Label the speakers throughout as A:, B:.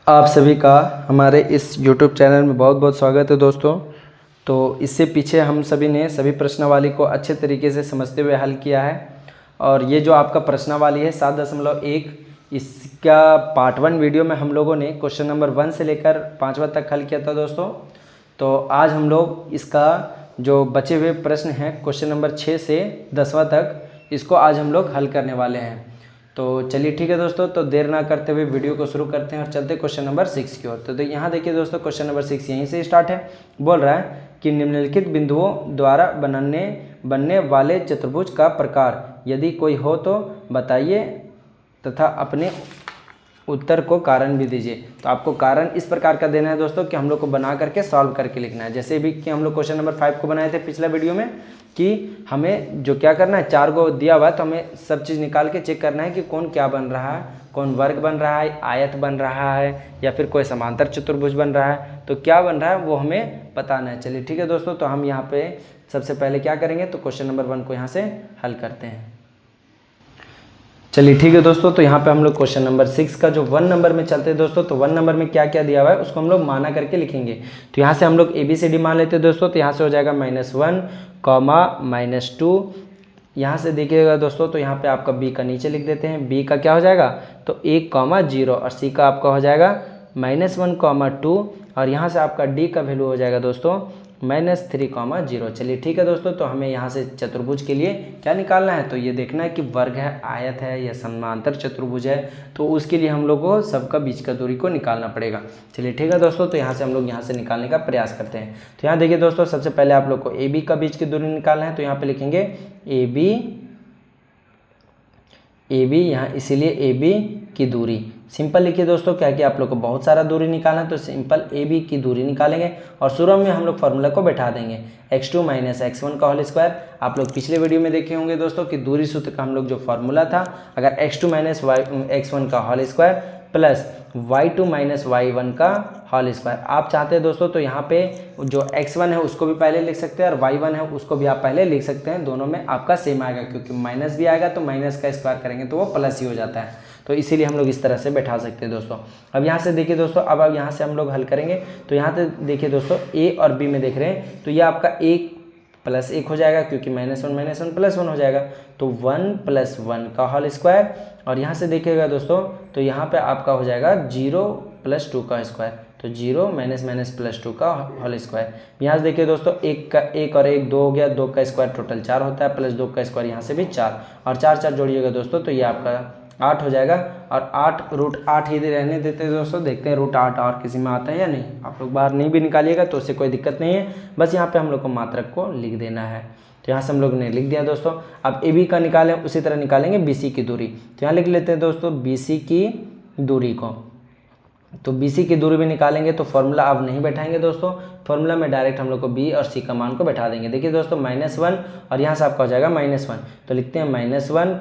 A: आप सभी का हमारे इस YouTube चैनल में बहुत बहुत स्वागत है दोस्तों। तो इससे पीछे हम सभी ने सभी प्रश्नावली को अच्छे तरीके से समझते हुए हल किया है। और ये जो आपका प्रश्नावली है 7.1, इसका पार्ट 1 वीडियो में हम लोगों ने क्वेश्चन नंबर 1 से लेकर 5वां तक हल किया था दोस्तों। तो आज हम लोग इसका जो बचे हुए प्रश्न हैं क्वेश्चन नंबर 6 से 10वां तक, इसको आज हम लोग हल करने वाले हैं। तो चलिए ठीक है दोस्तों, तो देर ना करते हुए वीडियो को शुरू करते हैं और चलते क्वेश्चन नंबर 6 की ओर। तो यहाँ देखिए दोस्तों, क्वेश्चन नंबर 6 यहीं से स्टार्ट है। बोल रहा है कि निम्नलिखित बिंदुओं द्वारा बनने वाले चतुर्भुज का प्रकार यदि कोई हो तो बताइए तथा अपने उत्तर को कारण भी दीजिए। तो आपको कारण इस प्रकार का देना है दोस्तों कि हम लोग को बना करके सॉल्व करके लिखना है। जैसे भी कि हम लोग क्वेश्चन नंबर 5 को बनाए थे पिछला वीडियो में, कि हमें जो क्या करना है, 4 को दिया हुआ है तो हमें सब चीज़ निकाल के चेक करना है कि कौन क्या बन रहा है, कौन वर्ग बन रहा है, आयत बन रहा है, या फिर कोई समांतर चतुर्भुज बन रहा है। तो क्या बन रहा है वो हमें बताना है। चलिए ठीक है दोस्तों, तो हम यहाँ पे सबसे पहले क्या करेंगे, तो क्वेश्चन नंबर 1 को यहाँ से हल करते हैं। चलिए ठीक है दोस्तों, तो यहाँ पे हम लोग क्वेश्चन नंबर 6 का जो 1 नंबर में चलते हैं दोस्तों, तो 1 नंबर में क्या क्या दिया हुआ है उसको हम लोग माना करके लिखेंगे। तो यहाँ से हम लोग ABCD मान लेते हैं दोस्तों। तो यहाँ से हो जाएगा -1, -2। यहाँ से देखिएगा दोस्तों, तो यहाँ पे आपका B का नीचे लिख देते हैं। B का क्या हो जाएगा, तो 1, 0, और C का आपका हो जाएगा -1, 2, और यहाँ से आपका D का वैल्यू हो जाएगा दोस्तों -3, 0। चलिए ठीक है दोस्तों, तो हमें यहाँ से चतुर्भुज के लिए क्या निकालना है, तो ये देखना है कि वर्ग है, आयत है, या समांतर चतुर्भुज है। तो उसके लिए हम लोग को सबका बीच का दूरी को निकालना पड़ेगा। चलिए ठीक है दोस्तों, तो यहाँ से हम लोग यहाँ से निकालने का प्रयास करते हैं। तो यहाँ देखिए दोस्तों, सबसे पहले आप लोग को AB का बीच की दूरी निकालना है। तो यहाँ पे लिखेंगे AB यहाँ इसीलिए AB की दूरी सिंपल लिखिए दोस्तों, क्या कि आप लोग को बहुत सारा दूरी निकालना है, तो सिंपल AB की दूरी निकालेंगे और शुरू में हम लोग फार्मूला को बैठा देंगे x2 - x1 का होल स्क्वायर। आप लोग पिछले वीडियो में देखे होंगे दोस्तों कि दूरी सूत्र का हम लोग जो फार्मूला था, अगर x2 - x1 का whole square plus y2 - y1 का होल स्क्वायर आप चाहते हैं दोस्तों, तो यहाँ पे जो x1 है उसको भी पहले लिख सकते हैं और y1 है उसको भी आप पहले लिख सकते हैं। दोनों में आपका सेम आएगा, क्योंकि माइनस भी आएगा तो माइनस का स्क्वायर करेंगे तो वो प्लस ही हो जाता है। तो इसीलिए हम लोग इस तरह से बैठा सकते हैं दोस्तों। अब यहाँ से देखिए दोस्तों, अब यहाँ से हम लोग हल करेंगे। तो यहाँ से देखिए दोस्तों, A और B में देख रहे हैं, तो ये आपका 1 + 1 हो जाएगा, क्योंकि -1 + 1 हो जाएगा। तो 1 + 1 का होल स्क्वायर, और यहाँ से देखिएगा दोस्तों, तो यहाँ पे आपका हो जाएगा 0 + 2 का स्क्वायर। तो 0 - +2 का होल स्क्वायर। यहाँ से देखिए दोस्तों, 1 और 1 2 हो गया, 2 का स्क्वायर टोटल 4 होता है, प्लस 2 का स्क्वायर यहाँ से भी 4, और 4 जोड़िएगा दोस्तों, तो ये आपका 8 हो जाएगा। और 8 √8 ही रहने देते हैं दोस्तों, देखते हैं √8 और किसी में आता है या नहीं। आप लोग बाहर नहीं भी निकालिएगा तो उससे कोई दिक्कत नहीं है, बस यहाँ पे हम लोग को मात्रक को लिख देना है। तो यहाँ से हम लोग ने लिख दिया दोस्तों। अब AB का निकालें, उसी तरह निकालेंगे BC की दूरी। तो यहाँ लिख लेते हैं दोस्तों BC की दूरी को। तो BC की दूरी भी निकालेंगे, तो फॉर्मूला अब नहीं बैठाएंगे दोस्तों, फॉर्मूला में डायरेक्ट हम लोग को B और C का मान को बैठा देंगे। देखिए दोस्तों, -1 और यहाँ से आपका हो जाएगा -1, तो लिखते हैं -1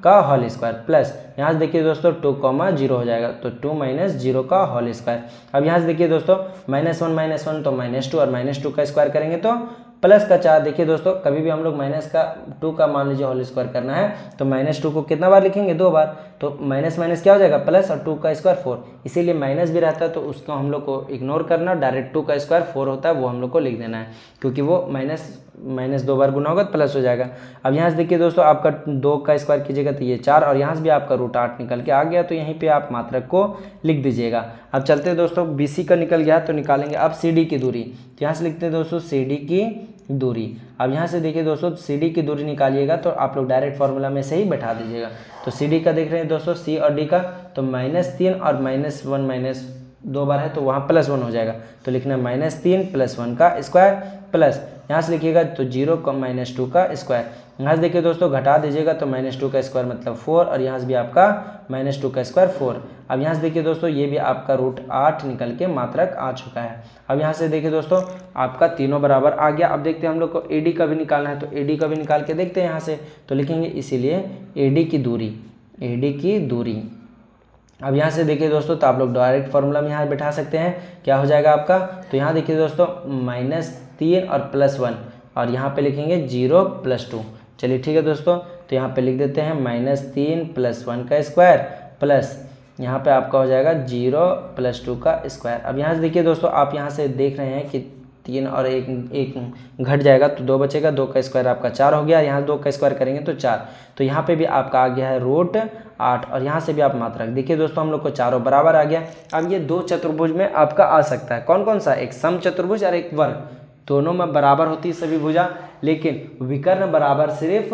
A: का होल स्क्वायर प्लस, यहाँ से देखिए दोस्तों 2, 0 हो जाएगा, तो 2 - 0 का होल स्क्वायर। अब यहाँ से देखिए दोस्तों, -1 तो -2, और -2 का स्क्वायर करेंगे तो प्लस का 4। देखिए दोस्तों, कभी भी हम लोग -2 का मान लीजिए होल स्क्वायर करना है, तो -2 को कितना बार लिखेंगे, 2 बार। तो माइनस क्या हो जाएगा, प्लस, और 2 का स्क्वायर 4, इसीलिए माइनस भी रहता है, तो उसको हम लोग को इग्नोर करना, डायरेक्ट 2 का स्क्वायर 4 होता है वो हम लोग को लिख देना है, क्योंकि वो माइनस 2 बार गुना होगा तो प्लस हो जाएगा। अब यहाँ से देखिए दोस्तों, आपका 2 का स्क्वायर कीजिएगा तो ये 4, और यहाँ से भी आपका √8 निकल के आ गया, तो यहीं पे आप मात्रक को लिख दीजिएगा। अब चलते हैं दोस्तों, BC का निकल गया तो निकालेंगे अब CD की दूरी। तो यहाँ से लिखते हैं दोस्तों CD की दूरी। अब यहाँ से देखिए दोस्तों, CD की दूरी निकालिएगा तो आप लोग डायरेक्ट फार्मूला में से ही बैठा दीजिएगा। तो CD का देख रहे हैं दोस्तों, C और D का, तो -3 और -1 2 बार है, तो वहाँ +1 हो जाएगा, तो लिखना -3 + 1 का स्क्वायर प्लस, यहाँ से लिखिएगा तो 0 - 2 का स्क्वायर। यहाँ से देखिए दोस्तों, घटा दीजिएगा तो -2 का स्क्वायर मतलब 4, और यहाँ से भी आपका -2 का स्क्वायर 4। अब यहाँ से देखिए दोस्तों, ये भी आपका √8 निकल के मात्रक आ चुका है। अब यहाँ से देखिए दोस्तों, आपका तीनों बराबर आ गया। अब देखते हैं हम लोग को AD का भी निकालना है, तो AD का भी निकाल के देखते हैं यहाँ से। तो लिखेंगे इसीलिए AD की दूरी। अब यहाँ से देखिए दोस्तों, तो आप लोग डायरेक्ट फार्मूला में यहाँ बैठा सकते हैं, क्या हो जाएगा आपका। तो यहाँ देखिए दोस्तों, -3 और +1, और यहाँ पे लिखेंगे 0 + 2। चलिए ठीक है दोस्तों, तो यहाँ पे लिख देते हैं -3 + 1 का स्क्वायर प्लस, यहाँ पे आपका हो जाएगा 0 + 2 का स्क्वायर। अब यहाँ से देखिए दोस्तों, आप यहाँ से देख रहे हैं कि 3 और एक घट जाएगा तो 2 बचेगा, 2 का स्क्वायर आपका 4 हो गया, यहाँ 2 का स्क्वायर करेंगे तो 4, तो यहाँ पे भी आपका आ गया है √8 और यहाँ से भी आप मात्रक। देखिए दोस्तों, हम लोग को चारों बराबर आ गया। अब ये दो चतुर्भुज में आपका आ सकता है कौन कौन सा, एक सम चतुर्भुज और एक वर्ग, दोनों में बराबर होती है सभी भुजा, लेकिन विकर्ण बराबर सिर्फ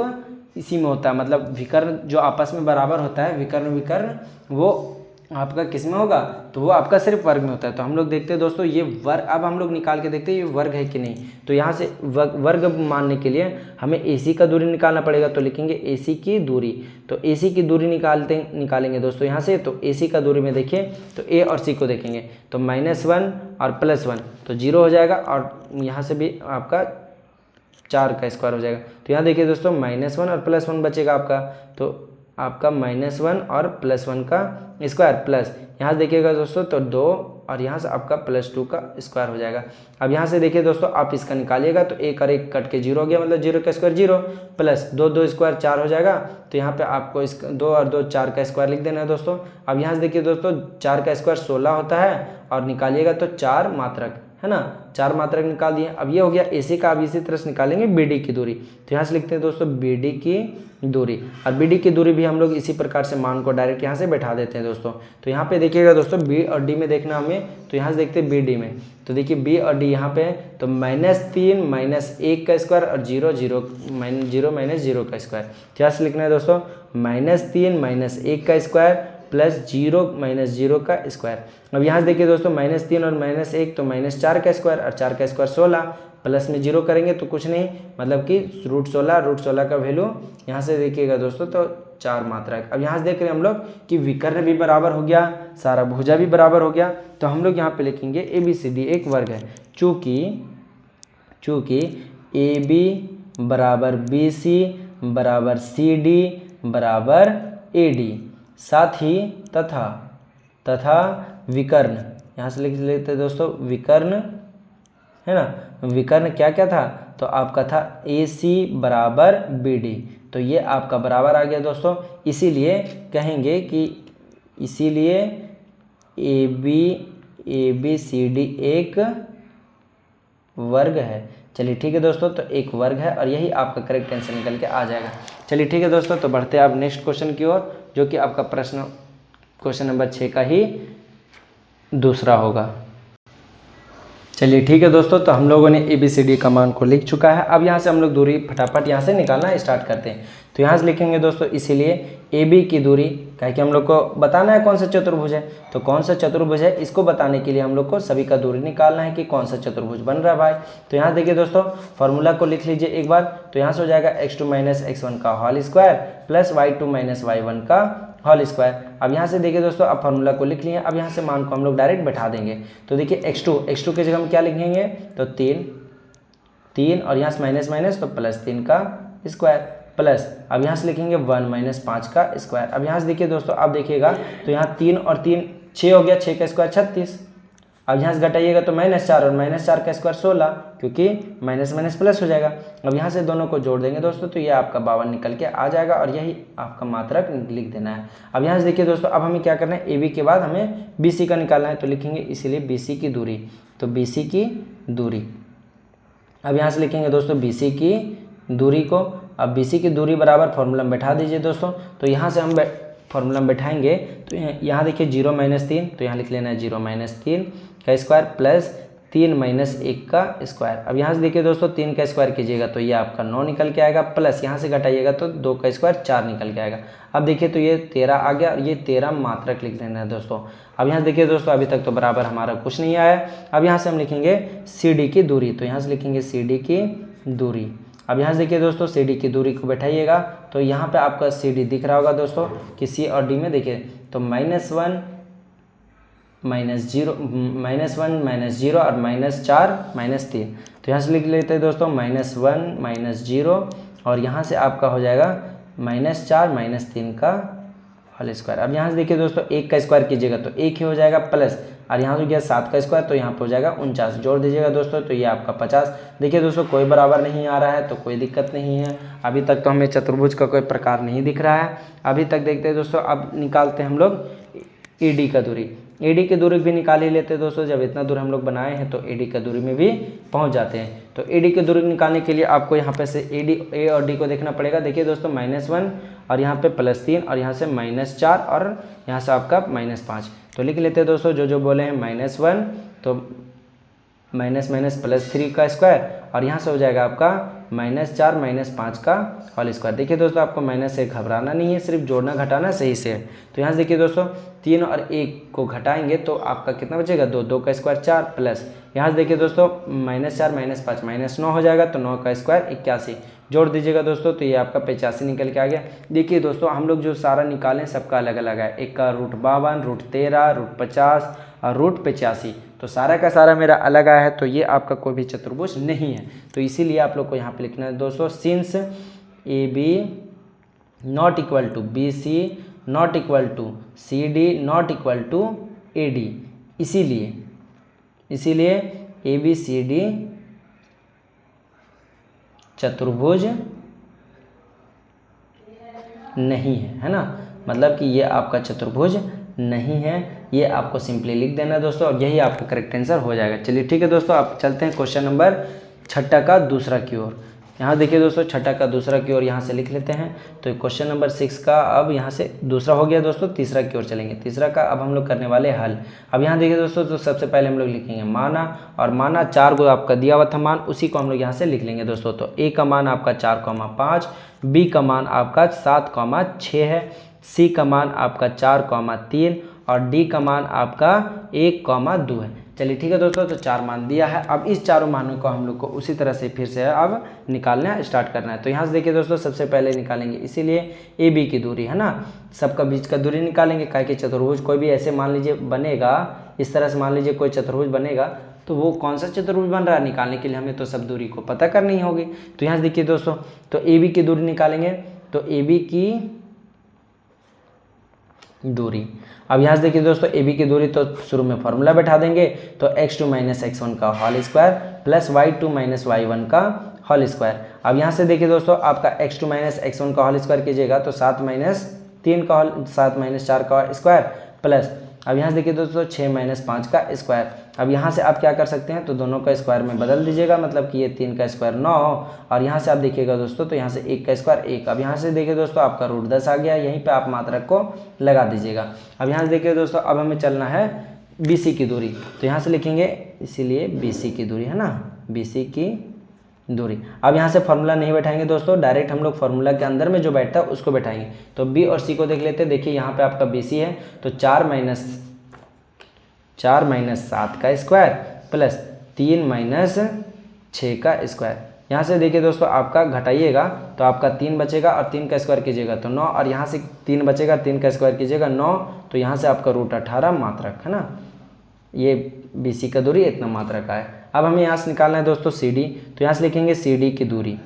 A: इसी में होता है, मतलब विकर्ण जो आपस में बराबर होता है, विकर्ण वो आपका किस में होगा, तो वो आपका सिर्फ वर्ग में होता है। तो हम लोग देखते हैं दोस्तों ये वर्ग, अब हम लोग निकाल के देखते हैं ये वर्ग है कि नहीं। तो यहाँ से वर्ग मानने के लिए हमें AC का दूरी निकालना पड़ेगा, तो लिखेंगे AC की दूरी। तो AC की दूरी निकालेंगे दोस्तों यहाँ से, तो AC का दूरी में देखिए तो A और C को देखेंगे तो -1 और +1 तो 0 हो जाएगा, और यहाँ से भी आपका 4 का स्क्वायर हो जाएगा। तो यहाँ देखिए दोस्तों -1 और +1 बचेगा आपका, तो आपका -1 और +1 का स्क्वायर प्लस यहाँ देखिएगा दोस्तों तो 2 और यहाँ से आपका +2 का स्क्वायर हो जाएगा। अब यहाँ से देखिए दोस्तों, आप इसका निकालिएगा तो 1 और 1 कट के 0 हो गया, मतलब 0 का स्क्वायर 0 प्लस 2 स्क्वायर 4 हो जाएगा। तो यहाँ पे आपको इस 2 और 2 4 का स्क्वायर लिख देना है दोस्तों। अब यहाँ से देखिए दोस्तों 4 का स्क्वायर 16 होता है, और निकालिएगा तो 4 मात्रक है ना, 4 मात्रक निकाल दिए। अब ये हो गया AC का। अब इसी तरह से निकालेंगे BD की दूरी, तो यहाँ से लिखते हैं दोस्तों BD की दूरी, और BD की दूरी भी हम लोग इसी प्रकार से मान को डायरेक्ट यहाँ से बैठा देते हैं दोस्तों। तो यहाँ पे देखिएगा दोस्तों B और D में देखना हमें, तो यहाँ से देखते हैं BD में, तो देखिए B और D यहाँ पे है, तो -3 -1 का स्क्वायर और 0 0 -0 का स्क्वायर। तो यहाँ से लिखना है दोस्तों -3 -1 का स्क्वायर प्लस 0 -0 का स्क्वायर। अब यहाँ से देखिए दोस्तों -3 और -1 तो -4 का स्क्वायर, और 4 का स्क्वायर 16, प्लस में 0 करेंगे तो कुछ नहीं, मतलब कि √16 का वैल्यू यहाँ से देखिएगा दोस्तों तो 4 मात्रक। अब यहाँ से देख रहे हैं हम लोग कि विकर्ण भी बराबर हो गया, सारा भुजा भी बराबर हो गया, तो हम लोग यहाँ पे लिखेंगे ABCD एक वर्ग है, चूँकि AB बराबर BC बराबर CD बराबर AD, साथ ही तथा विकर्ण, यहाँ से लिख लेते हैं दोस्तों विकर्ण है ना, विकर्ण क्या क्या था, तो आपका था AC बराबर BD, तो ये आपका बराबर आ गया दोस्तों। इसीलिए कहेंगे कि इसीलिए ABCD एक वर्ग है। चलिए ठीक है दोस्तों, तो एक वर्ग है और यही आपका करेक्ट आंसर निकल के आ जाएगा। चलिए ठीक है दोस्तों, तो बढ़ते हैं आप नेक्स्ट क्वेश्चन की ओर, जो कि आपका क्वेश्चन नंबर 6 का ही दूसरा होगा। चलिए ठीक है दोस्तों, तो हम लोगों ने ABCD का मान को लिख चुका है। अब यहाँ से हम लोग दूरी फटाफट यहाँ से निकालना स्टार्ट करते हैं। तो यहाँ से लिखेंगे दोस्तों, इसीलिए AB की दूरी, क्या कि हम लोग को बताना है कौन सा चतुर्भुज है, तो कौन सा चतुर्भुज है इसको बताने के लिए हम लोग को सभी का दूरी निकालना है कि कौन सा चतुर्भुज बन रहा है भाई। तो यहाँ देखिए दोस्तों, फॉर्मूला को लिख लीजिए एक बार, तो यहाँ से हो जाएगा x2 - x1 का whole square plus y2 - y1 का होल स्क्वायर। अब यहाँ से देखिए दोस्तों, अब फार्मूला को लिख लिए, अब यहाँ से मान को हम लोग डायरेक्ट बैठा देंगे। तो देखिए x2 की जगह हम क्या लिखेंगे, तो 3 और यहाँ से माइनस तो +3 का स्क्वायर प्लस, अब यहाँ से लिखेंगे 1 - 5 का स्क्वायर। अब यहाँ से देखिए दोस्तों, अब देखिएगा तो यहाँ 3 और 3 6 हो गया, 6 का स्क्वायर 36। अब यहाँ से घटाइएगा तो -4 और -4 का स्क्वायर 16, क्योंकि माइनस प्लस हो जाएगा। अब यहाँ से दोनों को जोड़ देंगे दोस्तों, तो ये आपका 52 निकल के आ जाएगा, और यही आपका मात्रक लिख देना है। अब यहाँ से देखिए दोस्तों, अब हमें क्या करना है, AB के बाद हमें BC का निकालना है, तो लिखेंगे इसीलिए BC की दूरी, तो BC की दूरी। अब यहाँ से लिखेंगे दोस्तों BC की दूरी को, अब BC की दूरी बराबर फॉर्मूला में बैठा दीजिए दोस्तों। तो यहाँ से हम फॉर्मूला में बैठाएंगे, तो यहाँ देखिए 0 - 3, तो यहाँ लिख लेना है 0 - 3 का स्क्वायर प्लस 3 - 1 का स्क्वायर। अब यहाँ से देखिए दोस्तों, 3 का स्क्वायर कीजिएगा तो ये आपका 9 निकल के आएगा, प्लस यहाँ से घटाइएगा तो 2 का स्क्वायर 4 निकल के आएगा। अब देखिए तो ये 13 आ गया, और ये 13 मात्रक लिख लेना है दोस्तों। अब यहाँ से देखिए दोस्तों, अभी तक तो बराबर हमारा कुछ नहीं आया। अब यहाँ से हम लिखेंगे CD की दूरी, तो यहाँ से लिखेंगे CD की दूरी। अब यहाँ से देखिए दोस्तों, CD की दूरी को बैठाइएगा, तो यहाँ पे आपका CD दिख रहा होगा दोस्तों कि C और D में देखिए तो -1 - 0 और -4 -3, तो यहाँ से लिख लेते हैं दोस्तों -1 - 0, और यहाँ से आपका हो जाएगा -4 - 3 का होल स्क्वायर। अब यहाँ से देखिए दोस्तों, 1 का स्क्वायर कीजिएगा तो 1 ही हो जाएगा, प्लस और यहाँ हो गया 7 का स्क्वायर, तो यहाँ पे हो जाएगा 49, जोड़ दीजिएगा दोस्तों, तो ये आपका 50। देखिए दोस्तों, कोई बराबर नहीं आ रहा है तो कोई दिक्कत नहीं है, अभी तक तो हमें चतुर्भुज का कोई प्रकार नहीं दिख रहा है। अभी तक देखते हैं दोस्तों, अब निकालते हैं हम लोग AD का दूरी, AD की दूरी भी निकाल ही लेते हैं दोस्तों। जब इतना दूर हम लोग बनाए हैं तो AD का दूरी में भी पहुंच जाते हैं। तो AD की दूरी निकालने के लिए आपको यहाँ पे से A और D को देखना पड़ेगा। देखिए दोस्तों -1 और यहाँ पे +3 और यहाँ से -4 और यहाँ से आपका -5। तो लिख लेते हैं दोस्तों, जो बोले हैं -1 तो -+3 का स्क्वायर और यहाँ से हो जाएगा आपका -4 -5 का होल स्क्वायर। देखिए दोस्तों, आपको माइनस से घबराना नहीं है, सिर्फ जोड़ना घटाना सही से है। तो यहाँ से देखिए दोस्तों 3 और 1 को घटाएंगे तो आपका कितना बचेगा, 2 का स्क्वायर 4 प्लस यहाँ से देखिए दोस्तों -4 -5 -9 हो जाएगा, तो 9 का स्क्वायर 81 जोड़ दीजिएगा दोस्तों, तो ये आपका 85 निकल के आ गया। देखिए दोस्तों, हम लोग जो सारा निकालें सबका अलग अलग है, एक का √52, √13, √50 और √85, तो सारा का सारा मेरा अलग आया है। तो ये आपका कोई भी चतुर्भुज नहीं है, तो इसीलिए आप लोग को यहाँ पे लिखना है दोस्तों, since AB not equal to BC not equal to CD not equal to AD, इसीलिए ABCD चतुर्भुज नहीं है ना, मतलब कि ये आपका चतुर्भुज नहीं है। ये आपको सिंपली लिख देना है दोस्तों, और यही आपका करेक्ट आंसर हो जाएगा। चलिए ठीक है दोस्तों, आप चलते हैं क्वेश्चन नंबर 6 का दूसरा की ओर। यहाँ देखिए दोस्तों 6 का दूसरा की ओर यहाँ से लिख लेते हैं। तो क्वेश्चन नंबर 6 का अब यहाँ से दूसरा हो गया दोस्तों, तीसरा की ओर चलेंगे। तीसरा का अब हम लोग करने वाले हल। अब यहाँ देखिए दोस्तों, तो सबसे पहले हम लोग लिखेंगे माना, और माना 4 को आपका दिया हुआ था मान, उसी को हम लोग यहाँ से लिख लेंगे दोस्तों। तो A का मान आपका 4,5, B का मान आपका 7,6 है, C का मान आपका 4,3 और D का मान आपका 1,2 है। चलिए ठीक है दोस्तों, तो 4 मान दिया है। अब इस चारों मानों को हम लोग को उसी तरह से फिर से अब निकालना स्टार्ट करना है। तो यहाँ से देखिए दोस्तों, सबसे पहले निकालेंगे, इसीलिए AB की दूरी है ना, सबका बीच का दूरी निकालेंगे। काहे कि चतुर्भुज कोई भी ऐसे मान लीजिए बनेगा, इस तरह से मान लीजिए कोई चतुर्भुज बनेगा, तो वो कौन सा चतुर्भुज बन रहा है निकालने के लिए हमें तो सब दूरी को पता करनी होगी। तो यहाँ से देखिए दोस्तों, तो AB की दूरी निकालेंगे। तो AB की दूरी, अब यहाँ से देखिए दोस्तों AB की दूरी, तो शुरू में फॉर्मूला बैठा देंगे। तो x2 - x1 का whole square plus y2 - y1 का होल स्क्वायर। अब यहाँ से देखिए दोस्तों, आपका x2 - x1 का होल स्क्वायर कीजिएगा तो 7 - 4 का स्क्वायर प्लस, अब यहाँ से देखिए दोस्तों 6 - 5 का स्क्वायर। अब यहाँ से आप क्या कर सकते हैं, तो दोनों का स्क्वायर में बदल दीजिएगा, मतलब कि ये 3 का स्क्वायर 9 और यहाँ से आप देखिएगा दोस्तों, तो यहाँ से 1 का स्क्वायर 1। अब यहाँ से देखिए दोस्तों, आपका √10 आ गया, यहीं पे आप मात्रक को लगा दीजिएगा। अब यहाँ से देखिए दोस्तों, अब हमें चलना है BC की दूरी। तो यहाँ से लिखेंगे, इसीलिए BC की दूरी है ना, BC की दूरी। अब यहाँ से फॉर्मूला नहीं बैठाएंगे दोस्तों, डायरेक्ट हम लोग फार्मूला के अंदर में जो बैठता है उसको बैठाएंगे। तो B और C को देख लेते हैं। देखिए यहाँ पे आपका BC है, तो 4 - 7 का स्क्वायर प्लस 3 - 6 का स्क्वायर। यहाँ से देखिए दोस्तों, आपका घटाइएगा तो आपका 3 बचेगा और 3 का स्क्वायर कीजिएगा तो 9, और यहाँ से 3 बचेगा, 3 का स्क्वायर कीजिएगा 9, तो यहाँ से आपका √18 मात्रक है ना, ये BC का दूरी इतना मात्रक का है। अब हमें यहाँ से निकालना है दोस्तों CD। तो यहाँ से लिखेंगे CD की दूरी,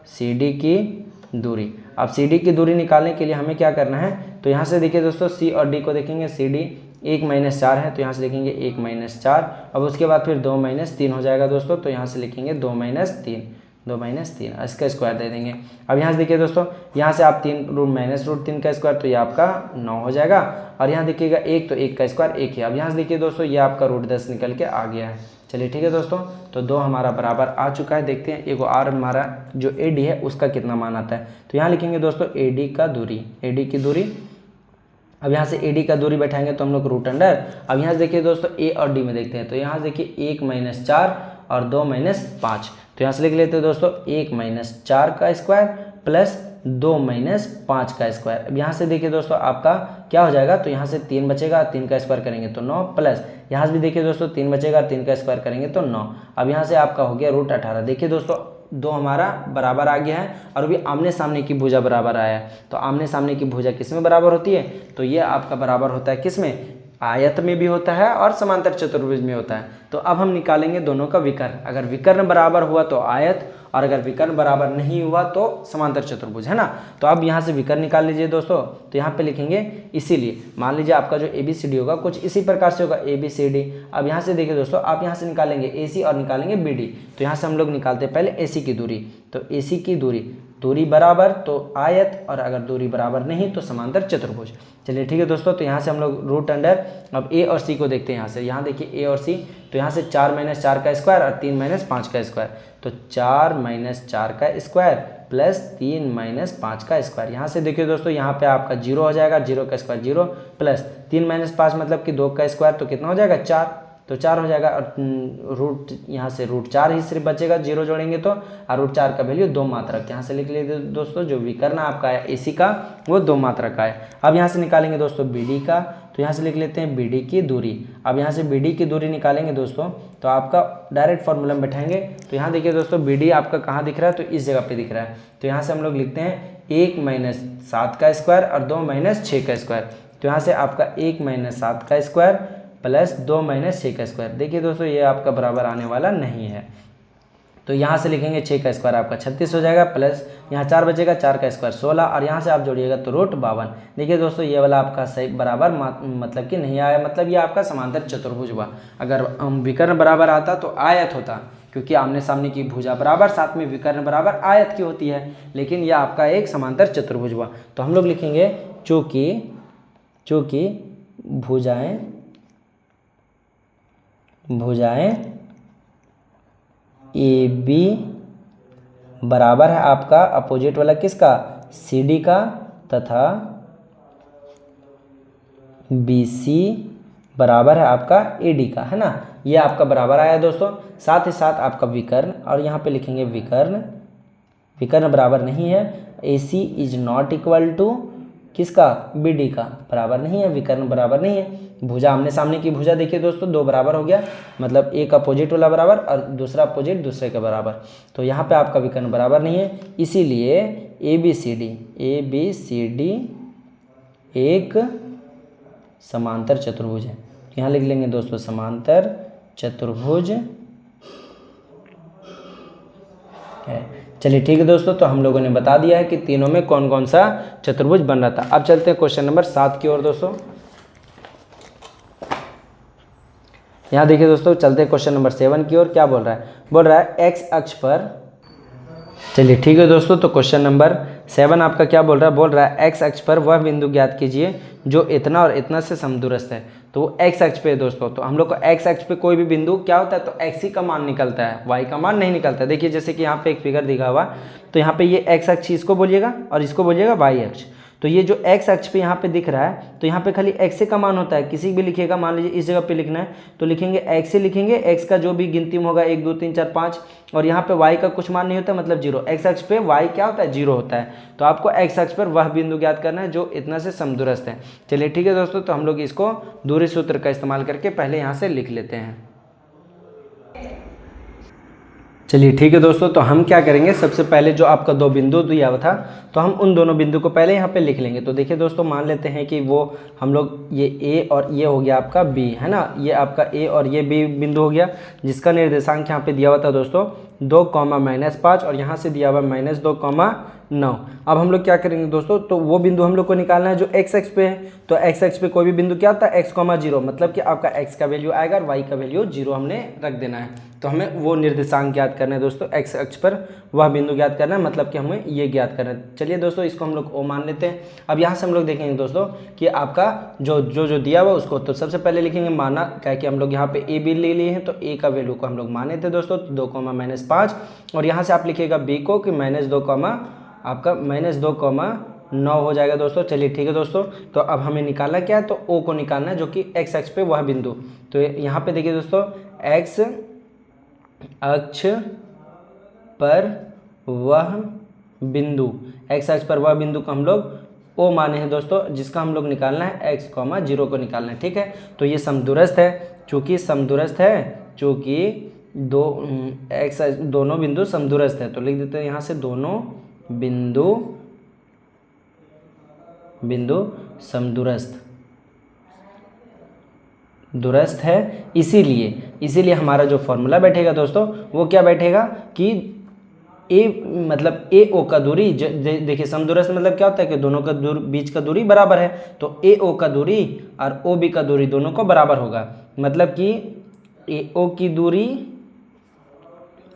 A: CD की दूरी। अब CD की दूरी निकालने के लिए हमें क्या करना है, तो यहाँ से देखिए दोस्तों C और D को देखेंगे। CD 1 - 4 है, तो यहाँ से लिखेंगे 1 - 4। अब उसके बाद फिर 2 - 3 हो जाएगा दोस्तों, तो यहाँ से लिखेंगे 2 - 3 इसका स्क्वायर दे देंगे। अब यहाँ से देखिए दोस्तों, यहाँ से आप 3 -√3 का स्क्वायर, तो ये आपका 9 हो जाएगा, और यहाँ देखिएगा 1, तो 1 का स्क्वायर 1 है। अब यहाँ से देखिए दोस्तों, ये आपका √10 निकल के आ गया है। चलिए ठीक है दोस्तों, तो 2 हमारा बराबर आ चुका है। देखते हैं एक और हमारा जो AD है उसका कितना मान आता है। तो यहाँ लिखेंगे दोस्तों AD का दूरी, AD की दूरी। अब यहाँ से AD का दूरी बैठाएंगे तो हम लोग √अंडर। अब यहाँ से देखिए दोस्तों A और D में देखते हैं। तो यहाँ से देखिए 1 - 4 और 2 - 5। तो यहाँ से लिख लेते हैं दोस्तों 1 - 4 का स्क्वायर प्लस 2 - 5 का स्क्वायर। अब यहाँ से देखिए दोस्तों, आपका क्या हो जाएगा, तो यहाँ से 3 बचेगा, 3 का स्क्वायर करेंगे तो 9 प्लस, यहाँ से भी देखिए दोस्तों 3 बचेगा, 3 का स्क्वायर करेंगे तो 9। अब यहाँ से आपका हो गया √18। देखिए दोस्तों, 2 हमारा बराबर आ गया है, और भी आमने सामने की भुजा बराबर आया है। तो आमने सामने की भुजा किस में बराबर होती है, तो ये आपका बराबर होता है किस में, आयत में भी होता है और समांतर चतुर्भुज में होता है। तो अब हम निकालेंगे दोनों का विकर्ण। अगर विकर्ण बराबर हुआ तो आयत, और अगर विकर्ण बराबर नहीं हुआ तो समांतर चतुर्भुज है ना। तो अब यहाँ से विकर्ण निकाल लीजिए दोस्तों। तो यहाँ पे लिखेंगे, इसीलिए मान लीजिए आपका जो ABCD होगा कुछ इसी प्रकार से होगा, ABCD। अब यहाँ से देखिए दोस्तों, आप यहाँ से निकालेंगे AC और निकालेंगे BD। तो यहाँ से हम लोग निकालते हैं पहले AC की दूरी। तो AC की दूरी, दूरी बराबर तो आयत, और अगर दूरी बराबर नहीं तो समांतर चतुर्भुज। चलिए ठीक है दोस्तों, तो यहाँ से हम लोग रूट अंडर अब ए और सी को देखते हैं। यहाँ से यहाँ देखिए ए और सी, तो यहाँ से 4 - 4 का स्क्वायर और 3 - 5 का स्क्वायर, तो 4 - 4 का स्क्वायर प्लस 3 - 5 का स्क्वायर। यहाँ से देखिए दोस्तों, यहाँ पे आपका 0 हो जाएगा, 0 का स्क्वायर 0 प्लस 3 - 5 मतलब कि 2 का स्क्वायर, तो कितना हो जाएगा 4, तो 4 हो जाएगा। और रूट यहाँ से √4 ही सिर्फ बचेगा, 0 जोड़ेंगे तो, और √4 का वैल्यू 2 मात्रक। यहाँ से लिख लीजिए दोस्तों, जो विकर्ण आपका है एसी का वो 2 मात्रक का है। अब यहाँ से निकालेंगे दोस्तों बीडी का, तो यहाँ से लिख लेते हैं बीडी की दूरी। अब यहाँ से बीडी की दूरी निकालेंगे दोस्तों, तो आपका डायरेक्ट फॉर्मूला में बैठाएंगे। तो यहाँ देखिए दोस्तों, बीडी आपका कहाँ दिख रहा है, तो इस जगह पे दिख रहा है। तो यहाँ से हम लोग लिखते हैं 1 - 7 का स्क्वायर और 2 - 6 का स्क्वायर। तो यहाँ से आपका 1 - 7 का स्क्वायर प्लस 2 - 6 का स्क्वायर। देखिए दोस्तों, ये आपका बराबर आने वाला नहीं है, तो यहाँ से लिखेंगे 6 का स्क्वायर आपका 36 हो जाएगा, प्लस यहाँ 4 बचेगा, 4 का स्क्वायर 16, और यहाँ से आप जोड़िएगा तो √52। देखिए दोस्तों, ये वाला आपका सही बराबर मतलब कि नहीं आया, मतलब ये आपका समांतर चतुर्भुज हुआ। अगर विकर्ण बराबर आता तो आयत होता, क्योंकि आमने सामने की भुजा बराबर, साथ में विकर्ण बराबर आयत की होती है, लेकिन यह आपका एक समांतर चतुर्भुज हुआ। तो हम लोग लिखेंगे चूँकि भुजाएं ए बी बराबर है आपका अपोजिट वाला किसका, सी डी का, तथा बी सी बराबर है आपका ए डी का, है ना। ये आपका बराबर आया दोस्तों। साथ ही साथ आपका विकर्ण, और यहाँ पे लिखेंगे विकर्ण बराबर नहीं है, ए सी इज नॉट इक्वल टू किसका, बी डी का, बराबर नहीं है, विकर्ण बराबर नहीं है। भुजा आमने सामने की भुजा देखिए दोस्तों, 2 बराबर हो गया, मतलब एक अपोजिट वाला बराबर और दूसरा अपोजिट दूसरे के बराबर। तो यहाँ पे आपका विकर्ण बराबर नहीं है, इसीलिए ए बी सी डी एक समांतर चतुर्भुज है। यहाँ लिख लेंगे दोस्तों समांतर चतुर्भुज है। चलिए ठीक है दोस्तों, तो हम लोगों ने बता दिया है कि तीनों में कौन कौन सा चतुर्भुज बन रहा था। अब चलते हैं क्वेश्चन नंबर 7 की ओर दोस्तों। यहाँ देखिए दोस्तों, चलते हैं क्वेश्चन नंबर 7 की ओर। क्या बोल रहा है एक्स अक्ष पर, चलिए ठीक है दोस्तों, तो क्वेश्चन नंबर 7 आपका क्या बोल रहा है एक्स अक्ष पर वह बिंदु ज्ञात कीजिए जो इतना और इतना से समदूरस्थ है। तो वो एक्स अक्ष पे है दोस्तों, तो हम लोग को एक्स अक्ष पे कोई भी बिंदु क्या होता है, तो एक्स ही का मान निकलता है, वाई का मान नहीं निकलता है। देखिए जैसे कि यहाँ पे एक फिगर दिखा हुआ, तो यहाँ पे ये एक्स अक्ष इसको बोलिएगा और इसको बोलिएगा वाई अक्ष। तो ये जो एक्स अक्ष पे यहाँ पे दिख रहा है, तो यहाँ पे खाली एक्स का मान होता है, किसी भी लिखिएगा, मान लीजिए इस जगह पे लिखना है तो लिखेंगे एक्स ही लिखेंगे, एक्स का जो भी गिनती में होगा 1 2 3 4 5, और यहाँ पे वाई का कुछ मान नहीं होता, मतलब 0। एक्स अक्ष पे वाई क्या होता है, 0 होता है। तो आपको एक्स अक्ष पर वह बिंदु ज्ञात करना है जो इतना से समदूरस्थ है। चलिए ठीक है दोस्तों, तो हम लोग इसको दूरी सूत्र का इस्तेमाल करके पहले यहाँ से लिख लेते हैं। चलिए ठीक है दोस्तों, तो हम क्या करेंगे, सबसे पहले जो आपका 2 बिंदु दिया हुआ था, तो हम उन दोनों बिंदु को पहले यहाँ पे लिख लेंगे। तो देखिए दोस्तों, मान लेते हैं कि वो हम लोग ये ए और ये हो गया आपका बी, है ना, ये आपका ए और ये बी बिंदु हो गया, जिसका निर्देशांक यहाँ पे दिया हुआ था दोस्तों 2, -5, और यहाँ से दिया हुआ -2, 9। अब हम लोग क्या करेंगे दोस्तों, तो वो बिंदु हम लोग को निकालना है जो एक्स अक्ष पे है। तो एक्स अक्ष पे कोई भी बिंदु क्या होता है, x, 0, मतलब कि आपका x का वैल्यू आएगा और y का वैल्यू 0 हमने रख देना है। तो हमें वो निर्देशांक ज्ञात करना है दोस्तों, एक्स अक्ष पर वह बिंदु ज्ञात करना है, मतलब कि हमें ये ज्ञात करना है। चलिए दोस्तों, इसको हम लोग O मान लेते हैं। अब यहाँ से हम लोग देखेंगे दोस्तों कि आपका जो दिया हुआ उसको तो सबसे पहले लिखेंगे माना, क्या कि हम लोग यहाँ पे ए बी ले लिए हैं, तो ए का वैल्यू को हम लोग माने थे दोस्तों 2, -5, और यहाँ से आप लिखिएगा बी को कि -2, आपका -2, 9 हो जाएगा दोस्तों। चलिए ठीक है दोस्तों, तो अब हमें निकालना क्या है, तो O को निकालना है जो कि एक्स अक्ष पे वह बिंदु। तो यहाँ पे देखिए दोस्तों, एक्स अक्ष पर वह बिंदु, एक्स अक्ष पर वह बिंदु को हम लोग O माने हैं दोस्तों, जिसका हम लोग निकालना है x, 0 को निकालना है। ठीक है, तो ये समदूरस्थ है, चूँकि दोनों बिंदु समदूरस्थ है, तो लिख देते हैं यहाँ से दोनों बिंदु समदूरस्थ है। इसीलिए हमारा जो फॉर्मूला बैठेगा दोस्तों, वो क्या बैठेगा कि ए मतलब ए ओ का दूरी, देखिए समदूरस्थ मतलब क्या होता है कि दोनों का बीच का दूरी बराबर है, तो ए ओ का दूरी और ओ बी का दूरी दोनों को बराबर होगा, मतलब कि ए ओ की दूरी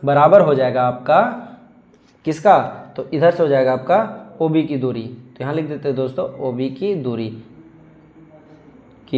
A: बराबर हो जाएगा आपका किसका, तो इधर से हो जाएगा आपका OB की दूरी। तो यहाँ लिख देते हैं दोस्तों OB की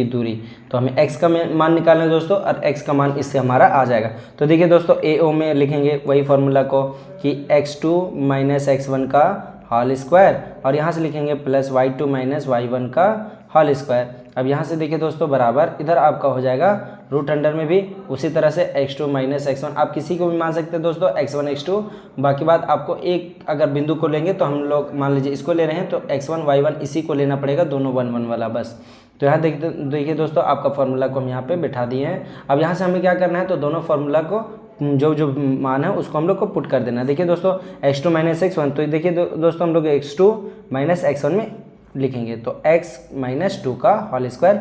A: दूरी। तो हमें x का मान निकालना है दोस्तों, और x का मान इससे हमारा आ जाएगा। तो देखिए दोस्तों AO में लिखेंगे वही फॉर्मूला को कि x2 माइनस x1 का होल स्क्वायर, और यहाँ से लिखेंगे प्लस y2 माइनस y1 का होल स्क्वायर। अब यहाँ से देखिए दोस्तों बराबर इधर आपका हो जाएगा रूट अंडर में भी उसी तरह से x2 माइनस x1, आप किसी को भी मान सकते हैं दोस्तों, x1 x2। बाकी बात आपको एक अगर बिंदु को लेंगे तो हम लोग मान लीजिए इसको ले रहे हैं तो x1 y1 इसी को लेना पड़ेगा, दोनों 1 1 वाला बस। तो यहाँ देखिए दोस्तों आपका फॉर्मूला को हम यहाँ पे बैठा दिए हैं। अब यहाँ से हमें क्या करना है, तो दोनों फार्मूला को जो मान है उसको हम लोग को पुट कर देना है। देखिए दोस्तों x2 माइनस x1, तो देखिए दोस्तों हम लोग x2 माइनस x1 में लिखेंगे तो x माइनस 2 का होल स्क्वायर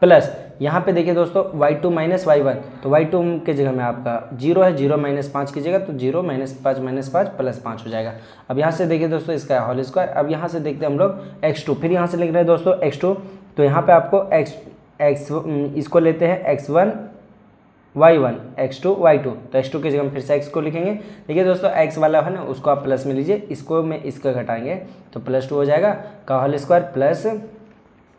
A: प्लस यहाँ पे देखिए दोस्तों y2 माइनस y1, तो y2 के जगह में आपका 0 है, 0 माइनस 5 की जगह तो 0 माइनस 5 प्लस 5 हो जाएगा। अब यहाँ से देखिए दोस्तों इसका होल स्क्वायर। अब यहाँ से देखते हैं हम लोग x2, फिर यहाँ से लिख रहे हैं दोस्तों x2, तो यहाँ पे आपको x इसको लेते हैं x1 y1 x2 y2, तो x2 की जगह में फिर से x को लिखेंगे। देखिए दोस्तों x वाला है ना उसको आप प्लस में लीजिए, इसको में इसका घटाएंगे तो +2 हो जाएगा का होल स्क्वायर प्लस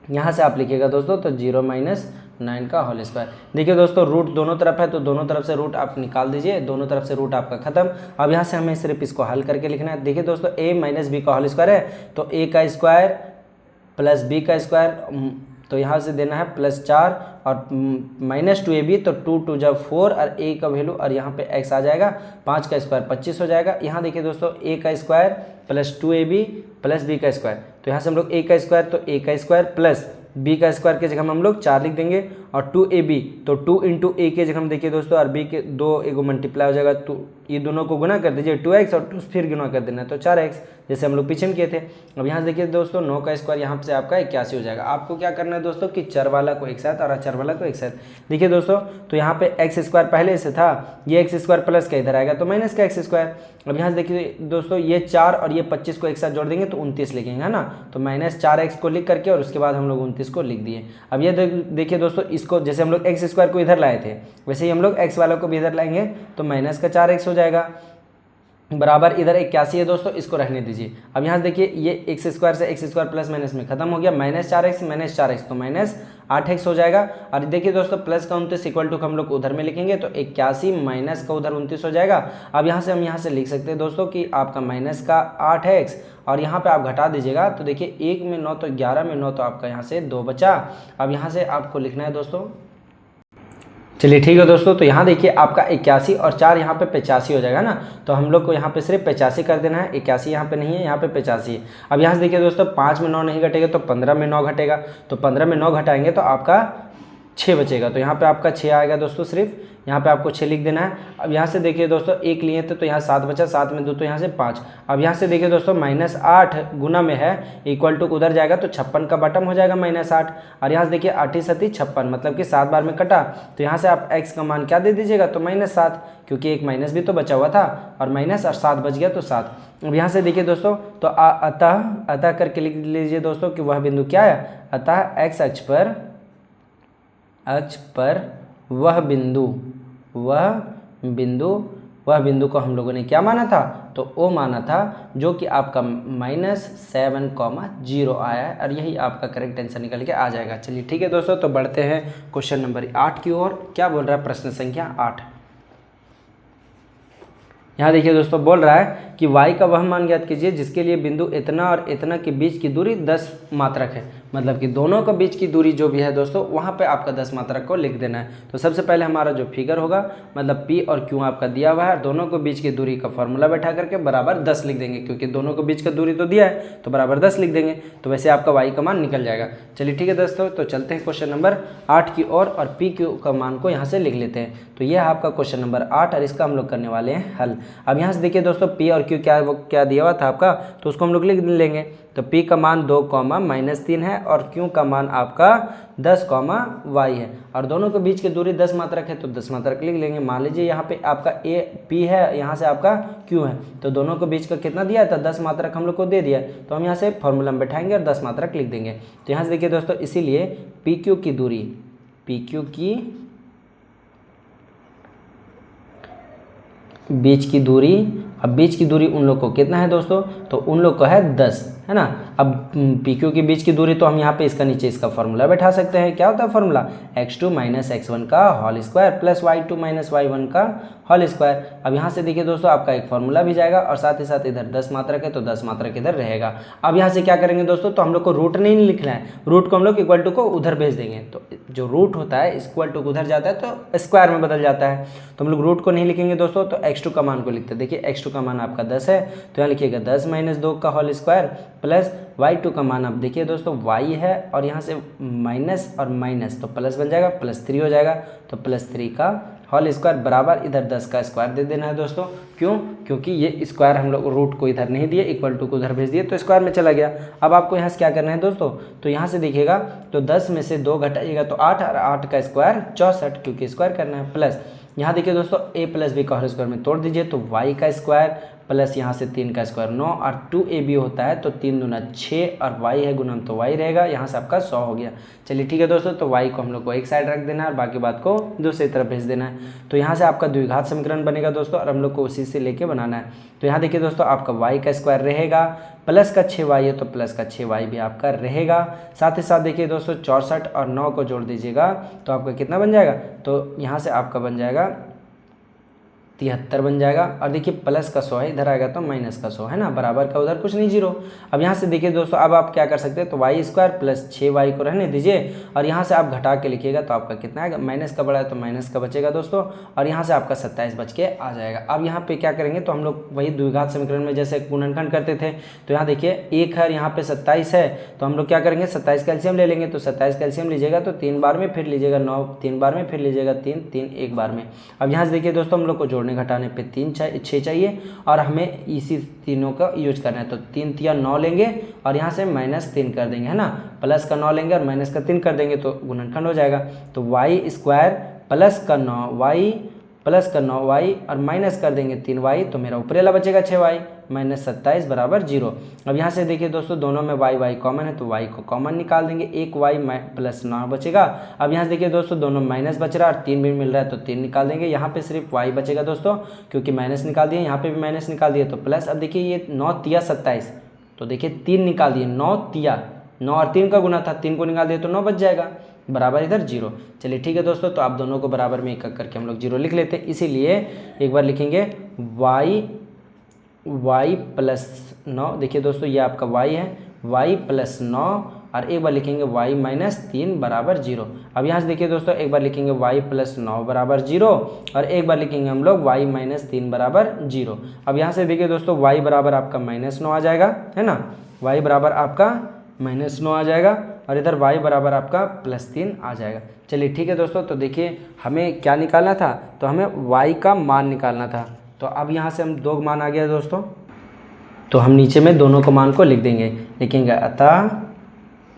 A: यहाँ से आप लिखिएगा दोस्तों तो 0 माइनस 9 का होल स्क्वायर। देखिए दोस्तों रूट दोनों तरफ है तो दोनों तरफ से रूट आप निकाल दीजिए, दोनों तरफ से रूट आपका खत्म। अब यहाँ से हमें सिर्फ इसको हल करके लिखना है। देखिए दोस्तों a माइनस बी का होल स्क्वायर है तो a का स्क्वायर प्लस b का स्क्वायर, तो यहाँ से देना है +4 और माइनस 2ab, तो 2 2 जब 4 और a का वैल्यू और यहाँ पे x आ जाएगा, 5 का स्क्वायर 25 हो जाएगा। यहाँ देखिए दोस्तों a का square plus 2ab plus b का स्क्वायर, तो यहाँ से हम लोग a का स्क्वायर तो a का स्क्वायर प्लस b का स्क्वायर के जगह हम लोग 4 लिख देंगे, और 2ab तो 2 इंटू a के जगह हम देखिए दोस्तों और b के 2 एगो मल्टीप्लाई हो जाएगा, तो ये दोनों को गुना कर दीजिए 2x और 2 फिर गुना कर देना है तो 4x, जैसे हम लोग पीछे में किए थे। अब यहाँ से देखिए दोस्तों 9 का स्क्वायर यहाँ से आपका 81 हो जाएगा। आपको क्या करना है दोस्तों कि चर वाला को एक साथ और अचर वाला को एक साथ। देखिए दोस्तों तो यहाँ पे एक्स स्क्वायर पहले से था, ये एक्स स्क्वायर प्लस का इधर आएगा तो माइनस का एक्स स्क्वायर। अब यहाँ से देखिए दोस्तों ये 4 और ये 25 को एक साथ जोड़ देंगे तो 29 लिखेंगे, है ना, तो -4x को लिख करके और उसके बाद हम लोग 29 को लिख दिए। अब ये देखिए दोस्तों इसको जैसे हम लोग एक्स स्क्वायर को इधर लाए थे वैसे ही हम लोग एक्स वाला को भी इधर लाएंगे तो -4x हो जाएगा बराबर इधर 81 है दोस्तों, इसको रहने दीजिए। अब यहाँ देखिए ये एक्स स्क्वायर से एक्स स्क्वायर प्लस माइनस में खत्म हो गया, -4x तो -8x हो जाएगा। और देखिए दोस्तों प्लस का 29 इक्वल टू हम लोग उधर में लिखेंगे तो 81 माइनस का उधर 29 हो जाएगा। अब यहाँ से हम यहाँ से लिख सकते हैं दोस्तों कि आपका माइनस का 8x और यहाँ पे आप घटा दीजिएगा तो देखिए 1 में 9 तो 11 में 9 तो आपका यहाँ से 2 बचा। अब यहाँ से आपको लिखना है दोस्तों, चलिए ठीक है दोस्तों, तो यहाँ देखिए आपका 81 और 4 यहाँ पे 85 हो जाएगा ना, तो हम लोग को यहाँ पे सिर्फ 85 कर देना है, 81 यहाँ पे नहीं है, यहाँ पे 85 है। अब यहाँ से देखिए दोस्तों 5 में 9 नहीं घटेगा तो 15 में 9 घटेगा, तो 15 में 9 घटाएंगे तो आपका 6 बचेगा, तो यहाँ पे आपका 6 आएगा दोस्तों, सिर्फ यहाँ पे आपको 6 लिख देना है। अब यहाँ से देखिए दोस्तों 1 लिए थे तो यहाँ 7 बचा, 7 में 2 तो यहाँ से 5। अब यहाँ से देखिए दोस्तों -8 गुना में है इक्वल टू उधर जाएगा तो 56 का बटम हो जाएगा -8, और यहाँ से देखिए 8 × 7 = 56 मतलब कि 7 बार में कटा, तो यहाँ से आप x का मान क्या दे दीजिएगा तो -7, क्योंकि एक माइनस भी तो बचा हुआ था और माइनस और 7 बच गया तो 7। अब यहाँ से देखिए दोस्तों तो अतः करके लिख लीजिए दोस्तों कि वह बिंदु क्या है, अतः x अक्ष पर वह बिंदु को हम लोगों ने क्या माना था, तो O माना था, जो कि आपका -7,0 आया है, और यही आपका करेक्ट आंसर निकल के आ जाएगा। चलिए ठीक है दोस्तों, तो बढ़ते हैं क्वेश्चन नंबर 8 की ओर। क्या बोल रहा है प्रश्न संख्या 8। यहाँ देखिए दोस्तों बोल रहा है कि y का वह मान ज्ञात कीजिए जिसके लिए बिंदु इतना और इतना के बीच की दूरी 10 मात्रक है, मतलब कि दोनों के बीच की दूरी जो भी है दोस्तों वहाँ पे आपका 10 मात्रक को लिख देना है। तो सबसे पहले हमारा जो फिगर होगा मतलब p और q आपका दिया हुआ है, दोनों के बीच की दूरी का फॉर्मूला बैठा करके बराबर 10 लिख देंगे, क्योंकि दोनों के बीच का दूरी तो दिया है तो बराबर 10 लिख देंगे, तो वैसे आपका y का मान निकल जाएगा। चलिए ठीक है दोस्तों, तो चलते हैं क्वेश्चन नंबर 8 की ओर और p q का मान को यहाँ से लिख लेते हैं। तो यह आपका क्वेश्चन नंबर 8 और इसका हम लोग करने वाले हैं हल। अब यहाँ से देखिए दोस्तों p और q क्या दिया हुआ था आपका, तो उसको हम लोग लिख लेंगे। तो p का मान 2, -3 है और q का मान आपका 10, y है, और दोनों के बीच की दूरी 10 मात्रक है तो 10 मात्रक लिख लेंगे। मान लीजिए यहाँ पे आपका p है, यहाँ से आपका q है, तो दोनों के बीच का कितना दिया था 10 मात्रक हम लोग को दे दिया, तो हम यहाँ से फॉर्मूला में बैठाएंगे और 10 मात्रक लिख देंगे। तो यहाँ से देखिए दोस्तों इसीलिए pq की दूरी बीच की दूरी अब बीच की दूरी उन लोग को कितना है दोस्तों, तो उन लोग को है 10, है ना। अब पी क्यू के बीच की दूरी तो हम यहाँ पे इसका नीचे इसका फॉर्मूला बैठा सकते हैं। क्या होता है फॉर्मूला, x2 माइनस x1 का whole square plus y2 minus y1 का होल स्क्वायर। अब यहाँ से देखिए दोस्तों आपका एक फॉर्मूला भी जाएगा और साथ ही साथ इधर 10 मात्रक है तो 10 मात्रक इधर रहेगा। अब यहाँ से क्या करेंगे दोस्तों, तो हम लोग को रूट नहीं लिखना है, रूट को हम लोग इक्वल टू को उधर भेज देंगे। तो जो रूट होता है इक्वल टू उधर जाता है तो स्क्वायर में बदल जाता है। तो हम लोग रूट को नहीं लिखेंगे दोस्तों, तो x2 का मान को लिखते हैं। देखिए x2 का मान आपका 10 है तो यहाँ लिखिएगा 10 माइनस 2 का होल स्क्वायर प्लस y2 का मान, अब देखिए दोस्तों y है और यहाँ से माइनस और माइनस तो प्लस बन जाएगा, +3 हो जाएगा तो +3 का होल स्क्वायर बराबर इधर 10 का स्क्वायर दे देना है दोस्तों। क्यों, क्योंकि ये स्क्वायर हम लोग रूट को इधर नहीं दिए, इक्वल टू को उधर भेज दिए तो स्क्वायर में चला गया। अब आपको यहाँ से क्या करना है दोस्तों, तो यहाँ से देखिएगा तो 10 में से 2 घटाइएगा तो 8 और 8 का स्क्वायर 64, क्योंकि स्क्वायर करना है। प्लस यहाँ देखिए दोस्तों a प्लस बी का होल स्क्वायर में तोड़ दीजिए तो y का स्क्वायर प्लस यहाँ से 3 का स्क्वायर 9 और 2ab होता है तो 3 दूना 6 और y है गुणन तो y रहेगा, यहाँ से आपका 100 हो गया। चलिए ठीक है दोस्तों, तो y को हम लोग को एक साइड रख देना है और बाकी बात को दूसरी तरफ भेज देना है। तो यहाँ से आपका द्विघात समीकरण बनेगा दोस्तों और हम लोग को उसी से लेके बनाना है। तो यहाँ देखिए दोस्तों आपका y का स्क्वायर रहेगा, प्लस का 6y है तो प्लस का 6y भी आपका रहेगा। साथ ही साथ देखिए दोस्तों 64 और 9 को जोड़ दीजिएगा तो आपका कितना बन जाएगा, तो यहाँ से आपका बन जाएगा 73 बन जाएगा। और देखिए प्लस का 100 है, इधर आएगा तो माइनस का 100, है ना, बराबर का उधर कुछ नहीं, 0। अब यहाँ से देखिए दोस्तों अब आप क्या कर सकते हैं, तो वाई स्क्वायर प्लस 6y को रहने दीजिए और यहाँ से आप घटा के लिखिएगा तो आपका कितना आएगा, माइनस का बड़ा है तो माइनस का बचेगा दोस्तों और यहाँ से आपका 27 बच के आ जाएगा। अब यहाँ पे क्या करेंगे, तो हम लोग वही द्विघात समीकरण में जैसे गुणनखंड करते थे तो यहाँ देखिए 1 है और यहाँ पे 27 है तो हम लोग क्या करेंगे 27 कैल्शियम ले लेंगे। तो 27 कैल्शियम लीजिएगा तो 3 बार में, फिर लीजिएगा 9 3 बार में, फिर लीजिएगा 3 3 एक बार में। अब यहाँ से देखिए दोस्तों हम लोग को जोड़ने घटाने पे 6 चाहिए और हमें इसी तीनों का यूज करना है। तो 3 तिया 9 लेंगे और यहाँ से -3 कर देंगे, है ना, प्लस का 9 लेंगे और माइनस का 3 कर देंगे तो गुणनखंड हो जाएगा। तो वाई स्क्वायर प्लस का 9y प्लस का 9y और माइनस कर देंगे 3y तो मेरा ऊपर वाला बचेगा 6y माइनस 27 बराबर 0। अब यहाँ से देखिए दोस्तों दोनों में y कॉमन है तो y को कॉमन निकाल देंगे, एक y प्लस 9 बचेगा। अब यहाँ से देखिए दोस्तों दोनों माइनस बच रहा है और 3 भी मिल रहा है तो 3 निकाल देंगे, यहाँ पे सिर्फ y बचेगा दोस्तों क्योंकि माइनस निकाल दिए, यहाँ पे भी माइनस निकाल दिए तो प्लस। अब देखिए ये 9 तिया 27 तो देखिए 3 निकाल दिए, 9 तिया 9 और 3 का गुना था, 3 को निकाल दिए तो 9 बच जाएगा बराबर इधर 0। चलिए ठीक है दोस्तों, तो आप दोनों को बराबर में एक करके हम लोग 0 लिख लेते हैं। इसीलिए एक बार लिखेंगे y प्लस 9, देखिए दोस्तों ये आपका y है, y प्लस 9 और एक बार लिखेंगे y माइनस 3 बराबर 0। अब यहाँ से देखिए दोस्तों एक बार लिखेंगे y प्लस 9 बराबर 0 और एक बार लिखेंगे हम लोग y माइनस 3 बराबर 0। अब यहाँ से देखिए दोस्तों y बराबर आपका -9 आ जाएगा, है ना, y बराबर आपका -9 आ जाएगा और इधर y बराबर आपका +3 आ जाएगा। चलिए ठीक है दोस्तों, तो देखिए हमें क्या निकालना था, तो हमें y का मान निकालना था। तो अब यहाँ से हम 2 मान आ गया दोस्तों, तो हम नीचे में दोनों को मान को लिख देंगे, लिखेंगे अतः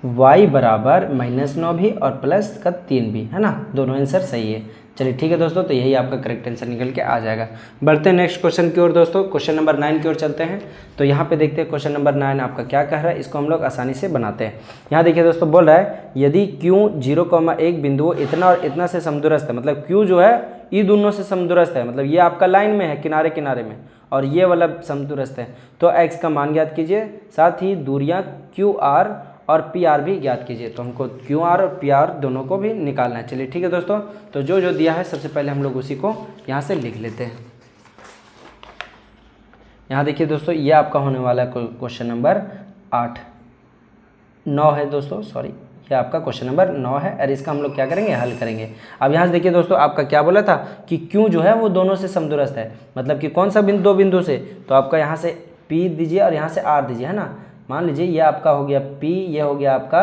A: y बराबर -9 भी और प्लस का 3 भी, है ना, दोनों आंसर सही है। चलिए ठीक है दोस्तों, तो यही आपका करेक्ट आंसर निकल के आ जाएगा। बढ़ते हैं नेक्स्ट क्वेश्चन की ओर दोस्तों, क्वेश्चन नंबर 9 की ओर चलते हैं। तो यहाँ पे देखते हैं क्वेश्चन नंबर 9 आपका क्या कह रहा है, इसको हम लोग आसानी से बनाते हैं। यहाँ देखिए दोस्तों बोल रहा है यदि Q 0,1 बिंदु इतना और इतना से समदूरस्थ है, मतलब Q जो है ये दोनों से समदूरस्थ है, मतलब ये आपका लाइन में है किनारे किनारे में और ये वाला समदूरस्थ है, तो x का मान ज्ञात कीजिए, साथ ही दूरियाँ QR और PR भी ज्ञात कीजिए। तो हमको QR और PR दोनों को भी निकालना है। चलिए ठीक है दोस्तों, तो जो जो दिया है सबसे पहले हम लोग उसी को यहाँ से लिख लेते हैं। यहाँ देखिए दोस्तों ये आपका होने वाला क्वेश्चन नंबर 9 है दोस्तों, सॉरी ये आपका क्वेश्चन नंबर 9 है और इसका हम लोग क्या करेंगे, हल करेंगे। अब यहाँ से देखिए दोस्तों आपका क्या बोला था कि Q जो है वो दोनों से समदूरस्थ है, मतलब कि कौन सा बिंदु, 2 बिंदु से, तो आपका यहाँ से P दीजिए और यहाँ से R दीजिए, है ना। मान लीजिए ये आपका हो गया P, ये हो गया आपका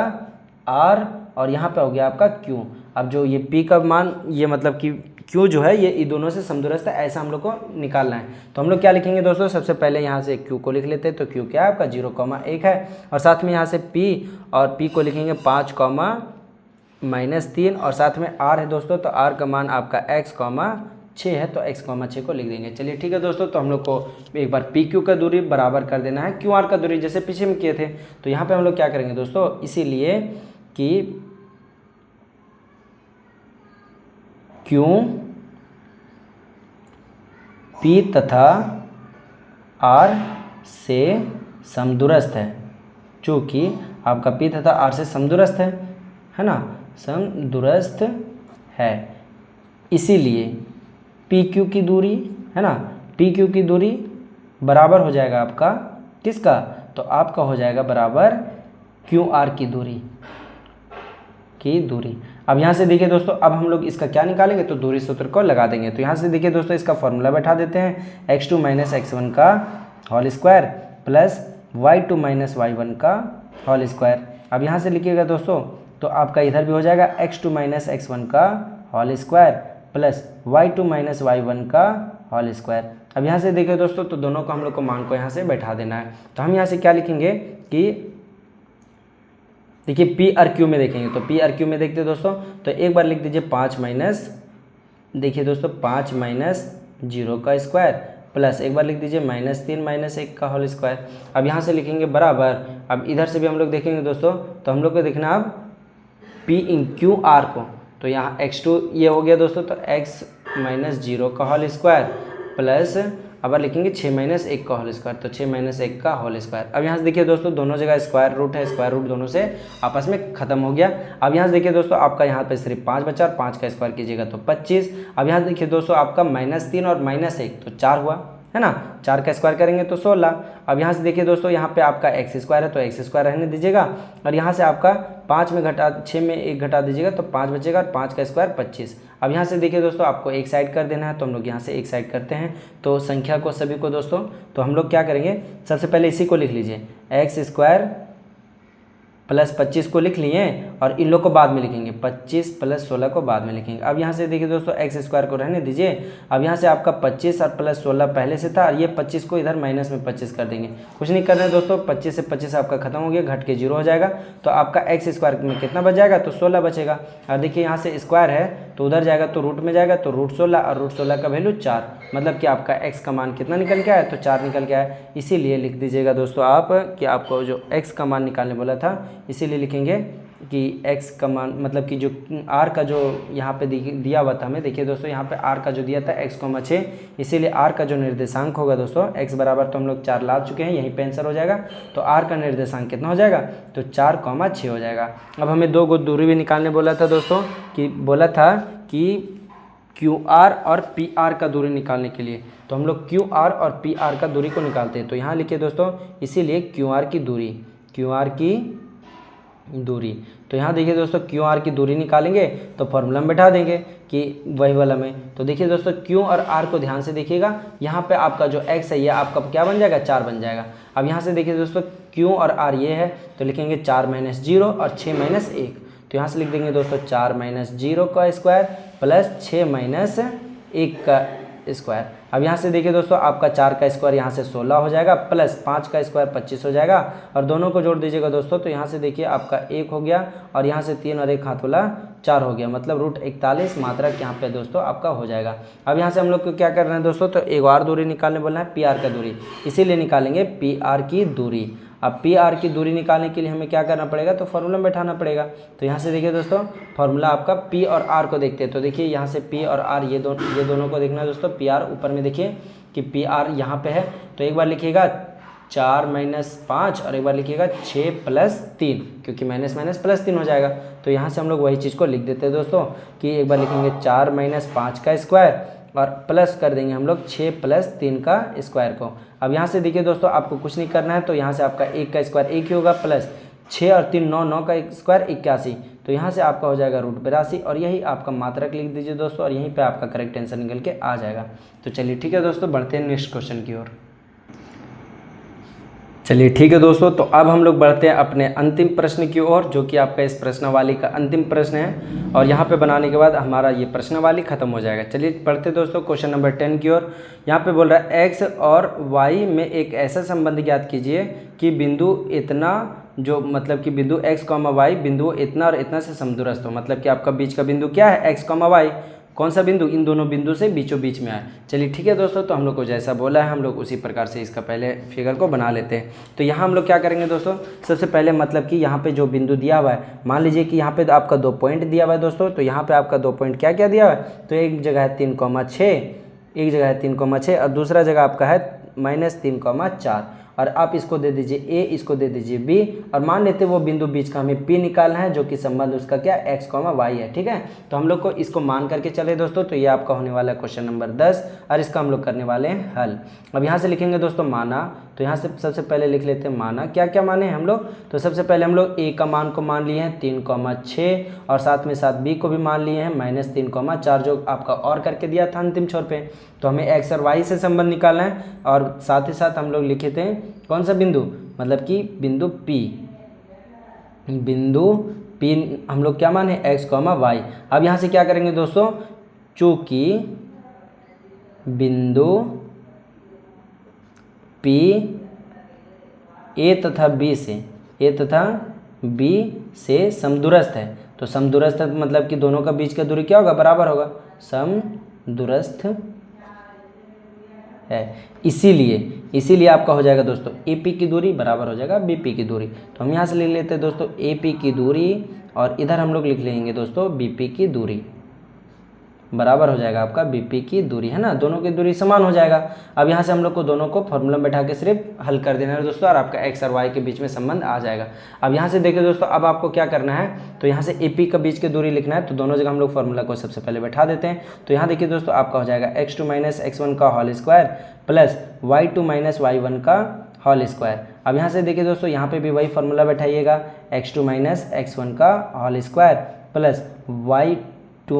A: R और यहाँ पे हो गया आपका Q। अब जो ये P का मान, ये मतलब कि Q जो है ये दोनों से समदूरस्थ है, ऐसा हम लोग को निकालना है। तो हम लोग क्या लिखेंगे दोस्तों, सबसे पहले यहाँ से Q को लिख लेते हैं। तो Q क्या है आपका 0,1 है और साथ में यहाँ से P और P को लिखेंगे 5, -3 और साथ में R है दोस्तों, तो R का मान आपका x, 6 है तो x, 6 को लिख देंगे। चलिए ठीक है दोस्तों, तो हम लोग को एक बार PQ का दूरी बराबर कर देना है QR का दूरी, जैसे पीछे में किए थे। तो यहाँ पे हम लोग क्या करेंगे दोस्तों, इसीलिए कि Q P तथा आर से समदूरस्थ है, चूँकि आपका P तथा R से समदूरस्थ है ना, समदूरस्थ है, इसीलिए PQ की दूरी है ना, PQ की दूरी बराबर हो जाएगा आपका किसका, तो आपका हो जाएगा बराबर QR की दूरी। अब यहाँ से देखिए दोस्तों, अब हम लोग इसका क्या निकालेंगे, तो दूरी सूत्र को लगा देंगे। तो यहाँ से देखिए दोस्तों, इसका फॉर्मूला बैठा देते हैं, x2 माइनस x1 का whole square plus y2 minus y1 का होल स्क्वायर। अब यहाँ से लिखिएगा दोस्तों, तो आपका इधर भी हो जाएगा x2 माइनस x1 का whole square plus y2 minus y1 का होल स्क्वायर। अब यहाँ से देखिए दोस्तों, तो दोनों को हम लोग को मान को यहाँ से बैठा देना है। तो हम यहाँ से क्या लिखेंगे कि देखिए पी आर क्यू में देखेंगे, तो पी आर क्यू में देखते हैं दोस्तों, तो एक बार लिख दीजिए 5 माइनस, देखिए दोस्तों 5 माइनस 0 का स्क्वायर प्लस एक बार लिख दीजिए -3 माइनस 1 का होल स्क्वायर। अब यहाँ से लिखेंगे बराबर, अब इधर से भी हम लोग देखेंगे दोस्तों, तो हम लोग को देखना अब पी इन क्यू आर को, तो यहाँ x2 ये हो गया दोस्तों, तो x माइनस 0 का होल स्क्वायर प्लस अब लिखेंगे 6 माइनस 1 का होल स्क्वायर, तो 6 माइनस 1 का होल स्क्वायर। अब यहाँ से देखिए दोस्तों, दोनों जगह स्क्वायर रूट है, स्क्वायर रूट दोनों से आपस में खत्म हो गया। अब यहाँ से देखिए दोस्तों, आपका यहाँ पे सिर्फ 5 बचा और 5 का स्क्वायर कीजिएगा तो 25। अब यहाँ देखिए दोस्तों, आपका -3 और -1 तो 4 हुआ है ना, 4 का स्क्वायर करेंगे तो 16। अब यहाँ से देखिए दोस्तों, यहाँ पे आपका x स्क्वायर है तो x स्क्वायर रहने दीजिएगा, और यहाँ से आपका 6 में 1 घटा दीजिएगा तो 5 बचेगा, और 5 का स्क्वायर 25। अब यहाँ से देखिए दोस्तों, आपको एक साइड कर देना है, तो हम लोग यहाँ से एक साइड करते हैं। तो संख्या को सभी को दोस्तों, तो हम लोग क्या करेंगे, सबसे पहले इसी को लिख लीजिए, x स्क्वायर प्लस 25 को लिख लिए, और इन लोग को बाद में लिखेंगे, 25 प्लस 16 को बाद में लिखेंगे। अब यहाँ से देखिए दोस्तों, एक्स स्क्वायर को रहने दीजिए। अब यहाँ से आपका 25 और प्लस 16 पहले से था, और ये 25 को इधर माइनस में 25 कर देंगे, कुछ नहीं करना है दोस्तों, 25 से 25 आपका खत्म हो गया, घट के 0 हो जाएगा। तो आपका एक्स स्क्वायर में कितना बच जाएगा, तो 16 बचेगा। और देखिए यहाँ से स्क्वायर है तो उधर जाएगा तो रूट में जाएगा, तो रूट 16, और रूट 16 का वैल्यू 4, मतलब कि आपका एक्स का मान कितना निकल के आया, तो 4 निकल के आया। इसीलिए लिख दीजिएगा दोस्तों आप कि आपको जो एक्स का मान निकालने बोला था, इसीलिए लिखेंगे कि x का मान, मतलब कि जो r का जो यहाँ पे दिया हुआ था हमें, देखिए दोस्तों यहाँ पे r का जो दिया था x,6, इसीलिए r का जो निर्देशांक होगा दोस्तों, x बराबर तो हम लोग 4 ला चुके हैं, यहीं पे आंसर हो जाएगा। तो r का निर्देशांक कितना हो जाएगा, तो 4,6 हो जाएगा। अब हमें 2 दूरी भी निकालने बोला था दोस्तों, कि बोला था कि QR और PR का दूरी निकालने के लिए, तो हम लोग QR और PR का दूरी को निकालते हैं। तो यहाँ लिखिए दोस्तों, इसीलिए QR की दूरी, तो यहाँ देखिए दोस्तों, QR की दूरी निकालेंगे तो फॉर्मूला में बैठा देंगे कि वही वाला में। तो देखिए दोस्तों, Q और R को ध्यान से देखिएगा, यहाँ पे आपका जो x है ये आपका क्या बन जाएगा, 4 बन जाएगा। अब यहाँ से देखिए दोस्तों, Q और R ये है, तो लिखेंगे 4 - 0 और 6 - 1, तो यहाँ से लिख देंगे दोस्तों 4 - 0 का स्क्वायर प्लस 6 - 1 का स्क्वायर। अब यहाँ से देखिए दोस्तों, आपका 4 का स्क्वायर यहाँ से 16 हो जाएगा, प्लस 5 का स्क्वायर 25 हो जाएगा, और दोनों को जोड़ दीजिएगा दोस्तों, तो यहाँ से देखिए आपका 1 हो गया, और यहाँ से 3 और 1 हाथ वाला 4 हो गया, मतलब रूट 41 मात्रक यहाँ पे दोस्तों आपका हो जाएगा। अब यहाँ से हम लोग को क्या करना है दोस्तों, तो एक और दूरी निकालने बोलना है, PR का दूरी, इसीलिए निकालेंगे PR की दूरी। अब PR की दूरी निकालने के लिए हमें क्या करना पड़ेगा, तो फॉर्मूला में बैठाना पड़ेगा। तो यहाँ से देखिए दोस्तों, फॉर्मूला आपका P और R को देखते हैं, तो देखिए यहाँ से P और R ये दोनों को देखना है दोस्तों। PR ऊपर में देखिए कि PR यहाँ पे है, तो एक बार लिखिएगा 4 - 5, और एक बार लिखिएगा 6 + 3, क्योंकि माइनस माइनस प्लस 3 हो जाएगा। तो यहाँ से हम लोग वही चीज़ को लिख देते हैं दोस्तों, कि एक बार लिखेंगे 4 - 5 का स्क्वायर, और प्लस कर देंगे हम लोग 6 + 3 का स्क्वायर को। अब यहाँ से देखिए दोस्तों, आपको कुछ नहीं करना है, तो यहाँ से आपका 1 का स्क्वायर 1 ही होगा, प्लस 6 और 3 9, 9 का स्क्वायर 81, तो यहाँ से आपका हो जाएगा रूट 82, और यही आपका मात्रक लिख दीजिए दोस्तों, और यहीं पे आपका करेक्ट आंसर निकल के आ जाएगा। तो चलिए ठीक है दोस्तों, बढ़ते हैं नेक्स्ट क्वेश्चन की ओर। चलिए ठीक है दोस्तों, तो अब हम लोग बढ़ते हैं अपने अंतिम प्रश्न की ओर, जो कि आपका इस प्रश्नावली का अंतिम प्रश्न है, और यहाँ पे बनाने के बाद हमारा ये प्रश्नावली खत्म हो जाएगा। चलिए पढ़ते दोस्तों क्वेश्चन नंबर 10 की ओर। यहाँ पे बोल रहा है x और y में एक ऐसा संबंध ज्ञात कीजिए कि बिंदु इतना, जो मतलब कि बिंदु x, y बिंदु इतना और इतना से समदूरस्थ हो, मतलब कि आपका बीच का बिंदु क्या है, x, y, कौन सा बिंदु, इन दोनों बिंदु से बीचों बीच में आए। चलिए ठीक है दोस्तों, तो हम लोग को जैसा बोला है हम लोग उसी प्रकार से इसका पहले फिगर को बना लेते हैं। तो यहाँ हम लोग क्या करेंगे दोस्तों, सबसे पहले मतलब कि यहाँ पे जो बिंदु दिया हुआ है, मान लीजिए कि यहाँ पे तो आपका 2 पॉइंट दिया हुआ है दोस्तों, तो यहाँ पे आपका 2 पॉइंट क्या क्या दिया हुआ है, तो एक जगह है 3,6, एक जगह है 3,6, और दूसरा जगह आपका है -3,4 और आप इसको दे दीजिए ए, इसको दे दीजिए बी और मान लेते हैं वो बिंदु बीच का हमें पी निकालना है जो कि संबंध उसका क्या x, y है। ठीक है, तो हम लोग को इसको मान करके चले दोस्तों। तो ये आपका होने वाला है क्वेश्चन नंबर 10 और इसका हम लोग करने वाले हैं हल। अब यहाँ से लिखेंगे दोस्तों माना, तो यहाँ से सबसे पहले लिख लेते हैं माना। क्या क्या माने हम लोग, तो सबसे पहले हम लोग ए का मान को मान लिए हैं 3,6 और साथ में साथ बी को भी मान लिए हैं -3,4 जो आपका और करके दिया था अंतिम छोर पे। तो हमें एक्स और वाई से संबंध निकालना है और साथ ही साथ हम लोग लिखे थे कौन सा बिंदु, मतलब कि बिंदु पी हम लोग क्या माने x, y। अब यहाँ से क्या करेंगे दोस्तों, चूँकि बिंदु P ए तथा B से समदूरस्थ है। तो समदूरस्थ मतलब कि दोनों का बीच का दूरी क्या होगा, बराबर होगा, समदूरस्थ है। इसीलिए आपका हो जाएगा दोस्तों AP की दूरी बराबर हो जाएगा BP की दूरी। तो हम यहाँ से ले लेते हैं दोस्तों AP की दूरी और इधर हम लोग लिख लेंगे दोस्तों BP की दूरी बराबर हो जाएगा आपका BP की दूरी, है ना, दोनों की दूरी समान हो जाएगा। अब यहाँ से हम लोग को दोनों को फॉर्मूला में बैठा के सिर्फ हल कर देना है दोस्तों और आपका x और y के बीच में संबंध आ जाएगा। अब यहाँ से देखिए दोस्तों, अब आपको क्या करना है, तो यहाँ से AP का बीच की दूरी लिखना है। तो दोनों जगह हम लोग फॉर्मूला को सबसे पहले बैठा देते हैं। तो यहाँ देखिए दोस्तों आपका हो जाएगा x2 - x1 का whole square plus y2 - y1 का होल स्क्वायर। अब यहाँ से देखिए दोस्तों, यहाँ पे भी वही फार्मूला बैठाइएगा, x2 - x1 का whole square plus y2 -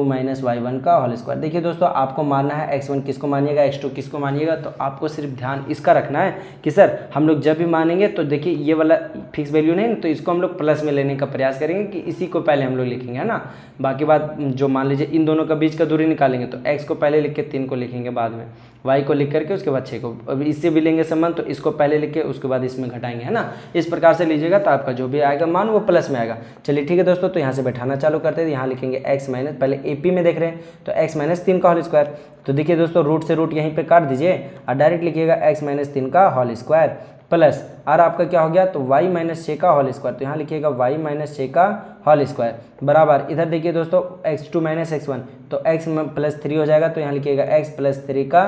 A: y1 का होल स्क्वायर। देखिए दोस्तों, आपको मानना है x1 किसको मानिएगा, x2 किसको मानिएगा। तो आपको सिर्फ ध्यान इसका रखना है कि सर हम लोग जब भी मानेंगे तो देखिए ये वाला फिक्स वैल्यू नहीं, तो इसको हम लोग प्लस में लेने का प्रयास करेंगे कि इसी को पहले हम लोग लिखेंगे, है ना। बाकी बात जो मान लीजिए इन दोनों का बीच का दूरी निकालेंगे तो x को पहले लिख के 3 को लिखेंगे बाद में, y को लिख करके उसके बाद 6 को। अब इससे भी लेंगे संबंध तो इसको पहले लिख के उसके बाद इसमें घटाएंगे, है ना। इस प्रकार से लीजिएगा तो आपका जो भी आएगा मान वो प्लस में आएगा। चलिए ठीक है दोस्तों, तो यहाँ से बैठाना चालू करते हैं। यहाँ लिखेंगे x माइनस, पहले AP में देख रहे हैं तो x - 3 का होल स्क्वायर। तो देखिए दोस्तों, रूट से रूट यहीं पे काट दीजिए और डायरेक्ट लिखिएगा x - 3 का होल स्क्वायर प्लस और आपका क्या हो गया, तो y - 6 का होल स्क्वायर। तो यहाँ लिखिएगा y - 6 का होल स्क्वायर बराबर, इधर देखिए दोस्तों x2 - x1 तो x + 3 हो जाएगा। तो यहाँ लिखिएगा x + 3 का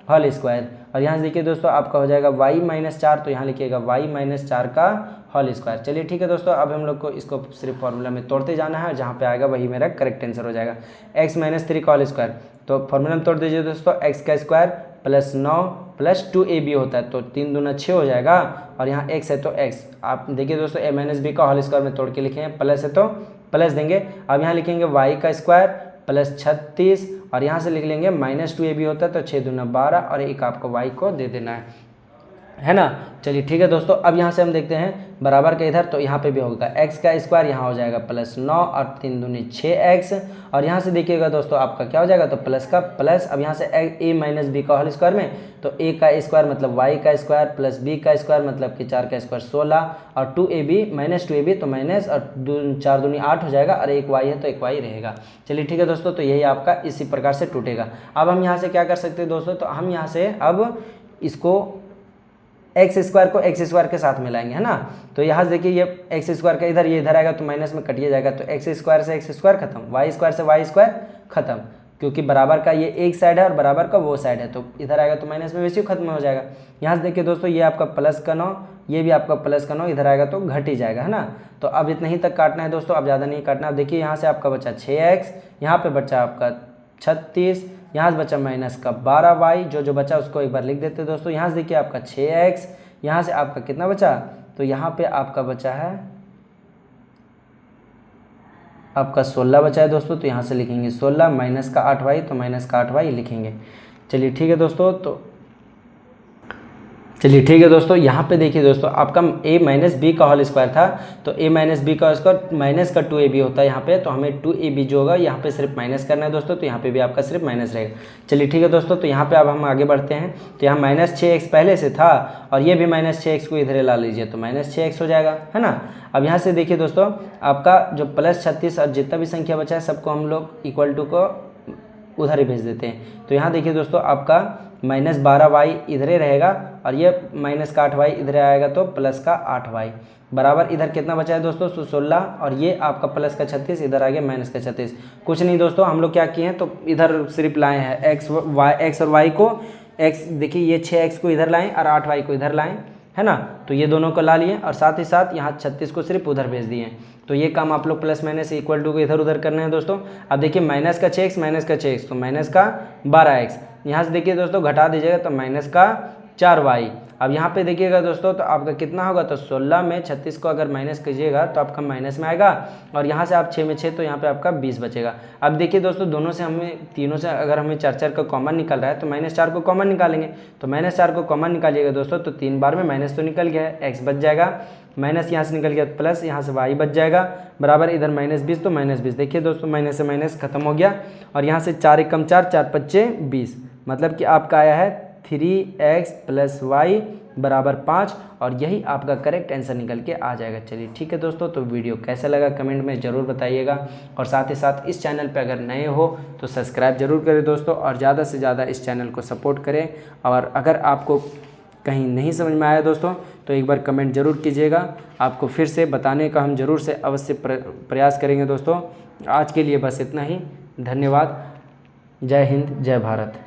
A: होल स्क्वायर और यहाँ से देखिए दोस्तों आपका हो जाएगा y - 4 तो यहाँ लिखिएगा y - 4 का होल स्क्वायर। चलिए ठीक है दोस्तों, अब हम लोग को इसको सिर्फ फॉर्मूला में तोड़ते जाना है और जहाँ पे आएगा वही मेरा करेक्ट आंसर हो जाएगा। x - 3 का होल स्क्वायर, तो फॉर्मूला में तोड़ दीजिए दोस्तों, x का स्क्वायर प्लस 9 प्लस 2ab होता है तो 3 दूना 6 हो जाएगा और यहाँ x है तो x। आप देखिए दोस्तों a - b का होल स्क्वायर में तोड़ के लिखेंगे, प्लस है तो प्लस देंगे। अब यहाँ लिखेंगे y का स्क्वायर प्लस 36 और यहाँ से लिख लेंगे -2ab होता है तो 6 दूना 12 और एक आपको y को दे देना है ना। चलिए ठीक है दोस्तों, अब यहाँ से हम देखते हैं बराबर के इधर, तो यहाँ पे भी होगा x का स्क्वायर, यहाँ हो जाएगा प्लस 9 और 3 दूनी 6x और यहाँ से देखिएगा दोस्तों आपका क्या हो जाएगा, तो प्लस का प्लस। अब यहाँ से a - b का होल स्क्वायर में तो a का स्क्वायर मतलब y का स्क्वायर प्लस b का स्क्वायर मतलब कि 4 का स्क्वायर 16 और 2ab तो माइनस और 4 दूनी 8 हो जाएगा और एक y है तो एक y रहेगा। चलिए ठीक है दोस्तों, तो यही आपका इसी प्रकार से टूटेगा। अब हम यहाँ से क्या कर सकते हैं दोस्तों, तो हम यहाँ से अब इसको एक्स स्क्वायर को एक्स स्क्वायर के साथ मिलाएंगे, है ना। तो यहाँ से देखिए ये एक्स स्क्वायर का इधर ये इधर आएगा तो माइनस में कटिए जाएगा, तो एक्स स्क्वायर से एक्स स्क्वायर खत्म, वाई स्क्वायर से वाई स्क्वायर खत्म, क्योंकि बराबर का ये एक साइड है और बराबर का वो साइड है तो इधर आएगा तो माइनस में वैसे ही खत्म हो जाएगा। यहाँ से देखिए दोस्तों, ये आपका प्लस का 9, ये भी आपका प्लस का 9, इधर आएगा तो घट ही जाएगा, है ना। तो अब इतना ही तक काटना है दोस्तों, अब ज़्यादा नहीं काटना। अब देखिए यहाँ से आपका बचा 6x, यहाँ पे बचा आपका 36, यहाँ से बचा माइनस का 12y, जो बचा उसको एक बार लिख देते हैं दोस्तों। यहाँ से देखिए आपका 6x, यहाँ से आपका कितना बचा, तो यहाँ पे आपका बचा है आपका 16 बचा है दोस्तों। तो यहाँ से लिखेंगे 16 माइनस का 8y तो माइनस का 8y लिखेंगे। चलिए ठीक है दोस्तों, तो चलिए ठीक है दोस्तों, यहाँ पे देखिए दोस्तों आपका a - b का होल स्क्वायर था तो a - b का स्क्वायर माइनस का 2ab होता है यहाँ पे, तो हमें 2ab जो होगा यहाँ पे सिर्फ माइनस करना है दोस्तों, तो यहाँ पे भी आपका सिर्फ माइनस रहेगा। चलिए ठीक है दोस्तों, तो यहाँ पे अब हम आगे बढ़ते हैं। तो यहाँ -6x पहले से था और ये भी -6x को इधर ला लीजिए तो -6x हो जाएगा, है ना। अब यहाँ से देखिए दोस्तों आपका जो प्लस 36 और जितना भी संख्या बचा है सबको हम लोग इक्वल टू को उधर ही भेज देते हैं। तो यहाँ देखिए दोस्तों आपका -12y इधर ही रहेगा और ये माइनस का 8y इधर आएगा तो प्लस का 8y बराबर, इधर कितना बचा है दोस्तों 16 और ये आपका प्लस का 36 इधर आ गया माइनस का 36। कुछ नहीं दोस्तों, हम लोग क्या किए हैं तो इधर सिर्फ लाए हैं x और y को x देखिए ये 6x को इधर लाएं और 8y को इधर लाएं, है ना, तो ये दोनों को ला लिए और साथ ही साथ यहाँ 36 को सिर्फ उधर भेज दिए। तो ये काम आप लोग प्लस माइनस इक्वल टू को इधर उधर करना है दोस्तों। अब देखिए माइनस का 6x माइनस का 6x तो माइनस का 12x, यहाँ से देखिए दोस्तों घटा दीजिएगा तो माइनस का 4y। अब यहाँ पे देखिएगा दोस्तों तो आपका कितना होगा, तो 16 में 36 को अगर माइनस कीजिएगा तो आपका माइनस में आएगा और यहाँ से आप 6 में 6 तो यहाँ पे आपका 20 बचेगा। अब देखिए दोस्तों दोनों से हमें तीनों से अगर हमें 4 का कॉमन निकल रहा है तो -4 को कॉमन निकालेंगे। तो -4 को कॉमन निकालिएगा दोस्तों तो 3 बार में माइनस तो निकल गया है, x बच जाएगा, माइनस यहाँ से निकल गया प्लस यहाँ से y बच जाएगा बराबर इधर -20 तो -20। देखिए दोस्तों माइनस से माइनस खत्म हो गया और यहाँ से 4 × 4 4 × 5 20, मतलब कि आपका आया है 3x + y बराबर 5 और यही आपका करेक्ट आंसर निकल के आ जाएगा। चलिए ठीक है दोस्तों, तो वीडियो कैसा लगा कमेंट में ज़रूर बताइएगा और साथ ही साथ इस चैनल पे अगर नए हो तो सब्सक्राइब जरूर करें दोस्तों और ज़्यादा से ज़्यादा इस चैनल को सपोर्ट करें। और अगर आपको कहीं नहीं समझ में आया दोस्तों तो एक बार कमेंट ज़रूर कीजिएगा, आपको फिर से बताने का हम ज़रूर से अवश्य प्रयास करेंगे दोस्तों। आज के लिए बस इतना ही, धन्यवाद, जय हिंद जय भारत।